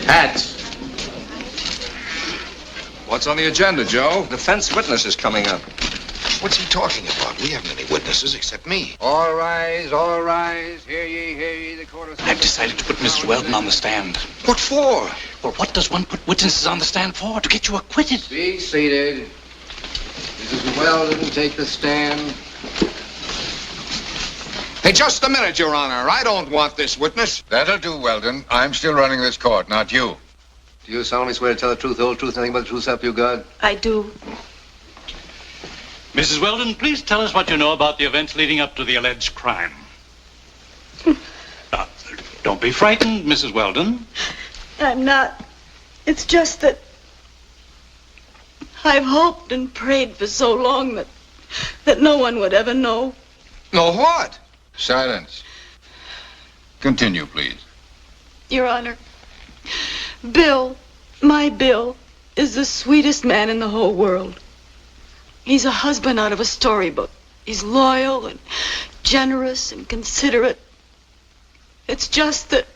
Hats. What's on the agenda, Joe? Defense witness is coming up. What's he talking about? We haven't any witnesses except me. All rise, all rise. Hear ye, the court of... I've decided to put Mr. Weldon on the stand. What for? Well, what does one put witnesses on the stand for? To get you acquitted. Be seated. Mrs. Weldon, take the stand. Hey, just a minute, Your Honor. I don't want this witness. That'll do, Weldon. I'm still running this court, not you. Do you solemnly swear to tell the truth, the whole truth, nothing but the truth, help you God? I do. Mrs. Weldon, please tell us what you know about the events leading up to the alleged crime. Don't be frightened, Mrs. Weldon. I'm not. It's just that I've hoped and prayed for so long that no one would ever know. Know what? Silence. Continue, please. Your Honor, Bill, my Bill, is the sweetest man in the whole world. He's a husband out of a storybook. He's loyal and generous and considerate. It's just that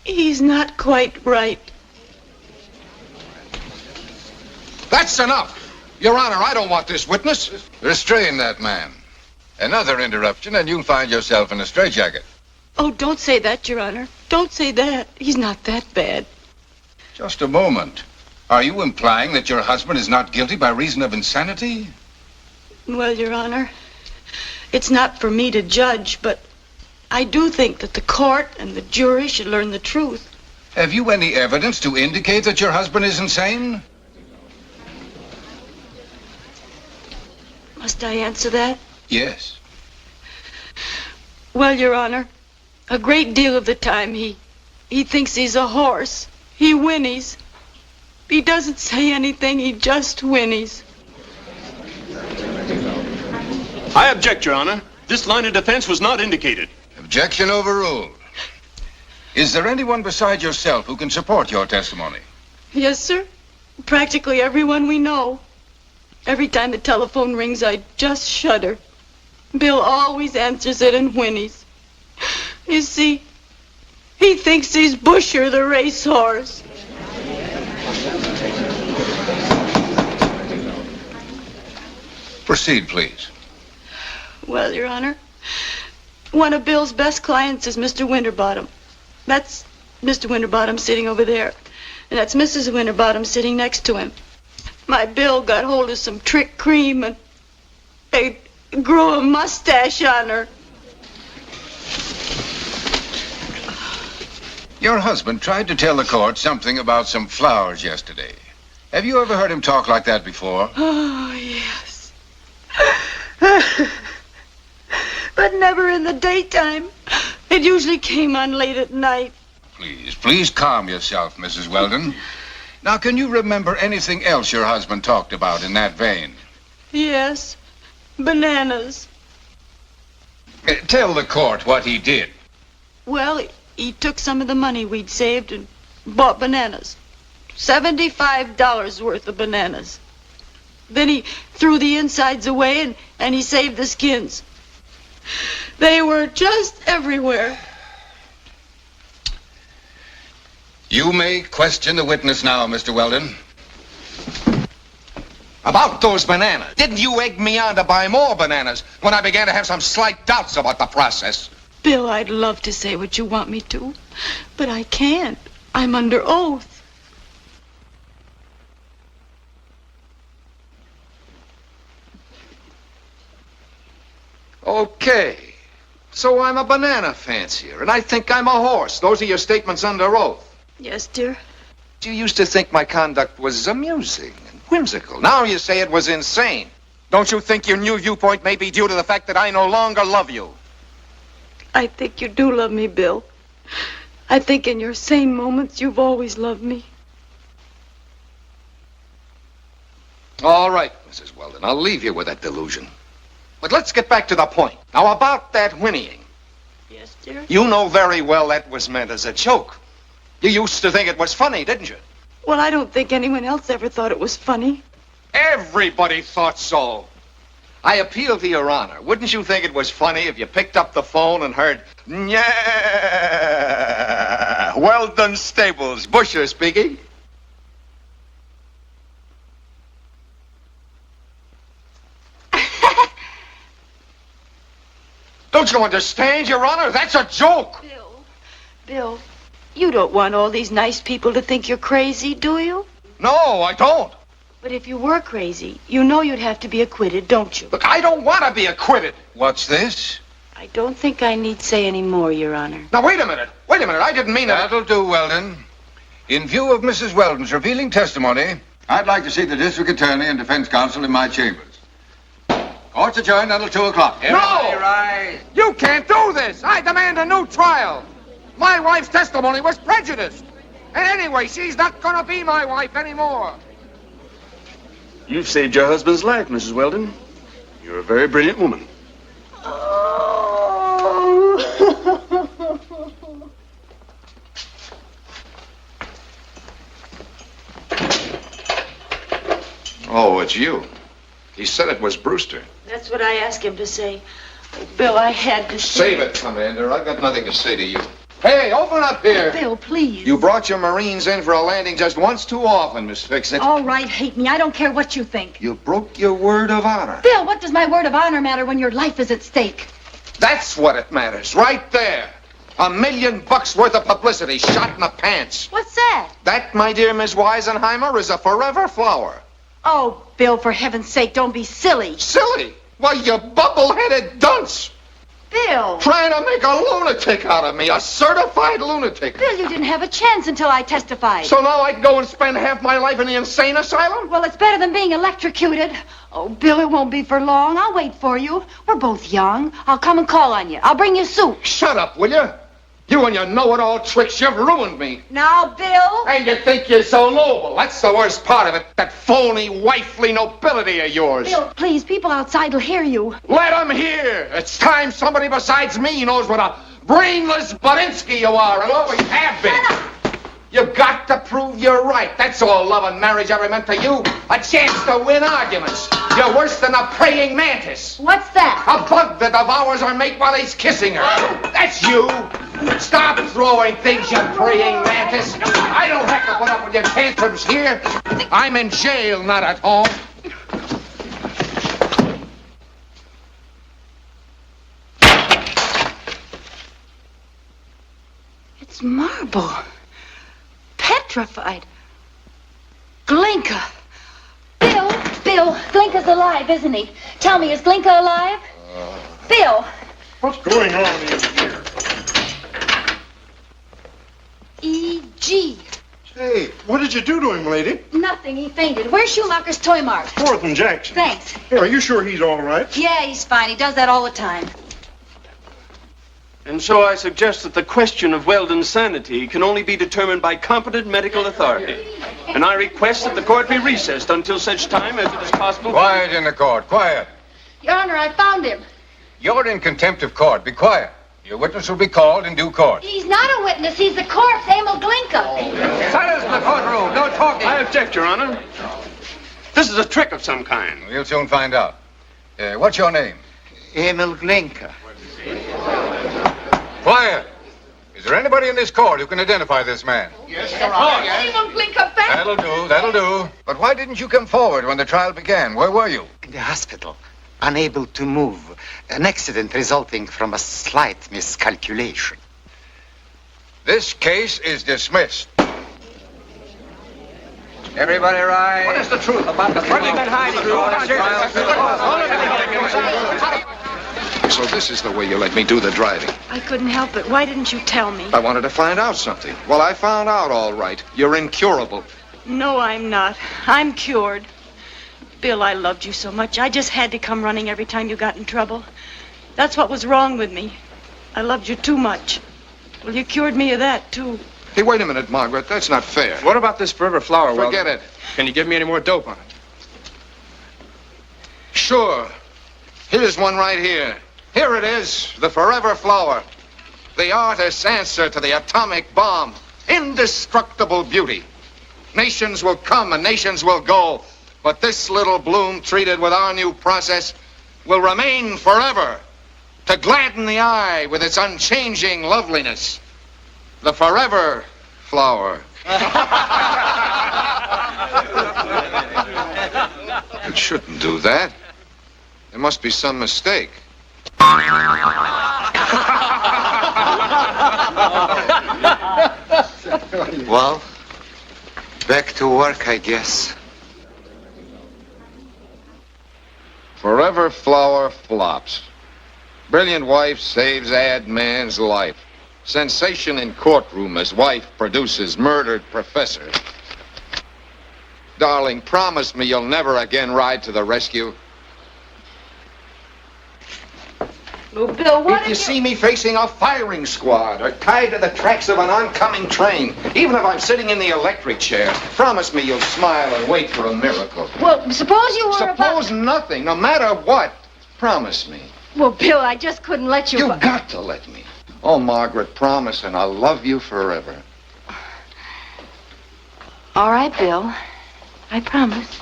he's not quite right. That's enough. Your Honor, I don't want this witness. Restrain that man. Another interruption and you'll find yourself in a straitjacket. Oh, don't say that, Your Honor. Don't say that. He's not that bad. Just a moment. Are you implying that your husband is not guilty by reason of insanity? Well, Your Honor, it's not for me to judge, but I do think that the court and the jury should learn the truth. Have you any evidence to indicate that your husband is insane? Must I answer that? Yes. Well, Your Honor, a great deal of the time he thinks he's a horse. He whinnies. He doesn't say anything, he just whinnies. I object, Your Honor. This line of defense was not indicated. Objection overruled. Is there anyone beside yourself who can support your testimony? Yes, sir. Practically everyone we know. Every time the telephone rings, I just shudder. Bill always answers it and whinnies. You see, he thinks he's Busher, the racehorse. Proceed, please. Well, Your Honor, one of Bill's best clients is Mr. Winterbottom. That's Mr. Winterbottom sitting over there. And that's Mrs. Winterbottom sitting next to him. My Bill got hold of some trick cream and they grew a mustache on her. Your husband tried to tell the court something about some flowers yesterday. Have you ever heard him talk like that before? Oh, yes. But never in the daytime. It usually came on late at night. Please calm yourself, Mrs. Weldon. Now, can you remember anything else your husband talked about in that vein? Yes. Bananas. Tell the court what he did. Well, he took some of the money we'd saved and bought bananas. $75 worth of bananas. Then he threw the insides away and he saved the skins. They were just everywhere. You may question the witness now, Mr. Weldon. About those bananas. Didn't you egg me on to buy more bananas when I began to have some slight doubts about the process? Bill, I'd love to say what you want me to, but I can't. I'm under oath. Okay. So I'm a banana fancier, and I think I'm a horse. Those are your statements under oath. Yes, dear. You used to think my conduct was amusing and whimsical. Now you say it was insane. Don't you think your new viewpoint may be due to the fact that I no longer love you? I think you do love me, Bill. I think in your sane moments you've always loved me. All right, Mrs. Weldon, I'll leave you with that delusion. But let's get back to the point. Now, about that whinnying. Yes, dear? You know very well that was meant as a joke. You used to think it was funny, didn't you? Well, I don't think anyone else ever thought it was funny. Everybody thought so. I appeal to your honor. Wouldn't you think it was funny if you picked up the phone and heard, "Yeah, Weldon Stables, Busher speaking"? Don't you understand, Your Honor? That's a joke. Bill, you don't want all these nice people to think you're crazy, do you? No, I don't. But if you were crazy, you know you'd have to be acquitted, don't you? Look, I don't want to be acquitted. What's this? I don't think I need say any more, Your Honor. Now, wait a minute. Wait a minute. I didn't mean it. That'll do, Weldon. In view of Mrs. Weldon's revealing testimony, I'd like to see the district attorney and defense counsel in my chambers. Court's adjourned until 2 o'clock. No! Rise. You can't do this. I demand a new trial. My wife's testimony was prejudiced. And anyway, she's not going to be my wife anymore. You've saved your husband's life, Mrs. Weldon. You're a very brilliant woman. Oh, it's you. He said it was Brewster. That's what I asked him to say. Oh, Bill, I had to say... Save it, Commander. I've got nothing to say to you. Hey, open up here. Bill, please. You brought your Marines in for a landing just once too often, Miss Fix-It. All right, hate me. I don't care what you think. You broke your word of honor. Bill, what does my word of honor matter when your life is at stake? That's what it matters, right there. $1 million worth of publicity shot in the pants. What's that? That, my dear Miss Weisenheimer, is a forever flower. Oh, Bill, for heaven's sake, don't be silly. Silly? Why, you bubble-headed dunce. Bill. Trying to make a lunatic out of me, a certified lunatic. Bill, you didn't have a chance until I testified. So now I can go and spend half my life in the insane asylum? Well, it's better than being electrocuted. Oh, Bill, it won't be for long. I'll wait for you. We're both young. I'll come and call on you. I'll bring you soup. Shut up, will you? You and your know-it-all tricks, you've ruined me. Now, Bill. And you think you're so noble. That's the worst part of it, that phony, wifely nobility of yours. Bill, please, people outside will hear you. Let them hear. It's time somebody besides me knows what a brainless Bodinsky you are and always have been. Shut up. You've got to prove you're right. That's all love and marriage ever meant to you. A chance to win arguments. You're worse than a praying mantis. What's that? A bug that devours her mate while he's kissing her. That's you. Stop throwing things, you praying mantis. I don't have to put up with your tantrums here. I'm in jail, not at home. It's marble. Petrified. Glinka. Bill, Glinka's alive, isn't he? Tell me, is Glinka alive? Bill. What's going on in here? E.G. Hey, what did you do to him, lady? Nothing, he fainted. Where's Schumacher's Toy Mart? 4th and Jackson. Thanks. Hey, are you sure he's all right? Yeah, he's fine. He does that all the time. And so I suggest that the question of Weldon's sanity can only be determined by competent medical authority. And I request that the court be recessed until such time as it is possible... Quiet in the court, quiet. Your Honor, I found him. You're in contempt of court. Be quiet. Your witness will be called in due course. He's not a witness. He's the corpse, Emil Glinka. Silence in the courtroom. No talking. I object, Your Honor. This is a trick of some kind. We'll soon find out. What's your name? Emil Glinka. Quiet. Is there anybody in this court who can identify this man? Yes, Your Honor. That'll do. But why didn't you come forward when the trial began? Where were you? In the hospital, unable to move. An accident resulting from a slight miscalculation. This case is dismissed. Everybody rise. What is the truth about the What have you been hiding? So this is the way you let me do the driving. I couldn't help it. Why didn't you tell me? I wanted to find out something. Well, I found out all right. You're incurable. No, I'm not. I'm cured. Bill, I loved you so much. I just had to come running every time you got in trouble. That's what was wrong with me. I loved you too much. Well, you cured me of that, too. Hey, wait a minute, Margaret. That's not fair. What about this forever flower, Weldon? Forget it. Can you give me any more dope on it? Sure. Here's one right here. Here it is, the forever flower. The artist's answer to the atomic bomb. Indestructible beauty. Nations will come and nations will go. But this little bloom, treated with our new process, will remain forever to gladden the eye with its unchanging loveliness. The forever flower. It shouldn't do that. There must be some mistake. Well, back to work, I guess. Forever flower flops. Brilliant wife saves ad man's life. Sensation in courtroom as wife produces murdered professor. Darling, promise me you'll never again ride to the rescue. Oh, Bill, what If you see me facing a firing squad or tied to the tracks of an oncoming train, even if I'm sitting in the electric chair, promise me you'll smile and wait for a miracle. Well, suppose you were Suppose nothing, no matter what. Promise me. Well, Bill, I just couldn't let you... You've got to let me. Oh, Margaret, promise, and I'll love you forever. All right, Bill. I promise.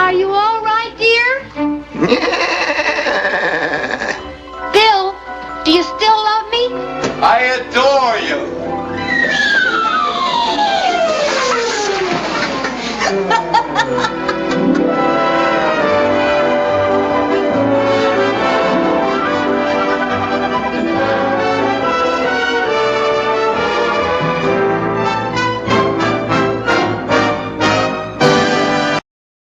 Are you all right, dear? Bill, do you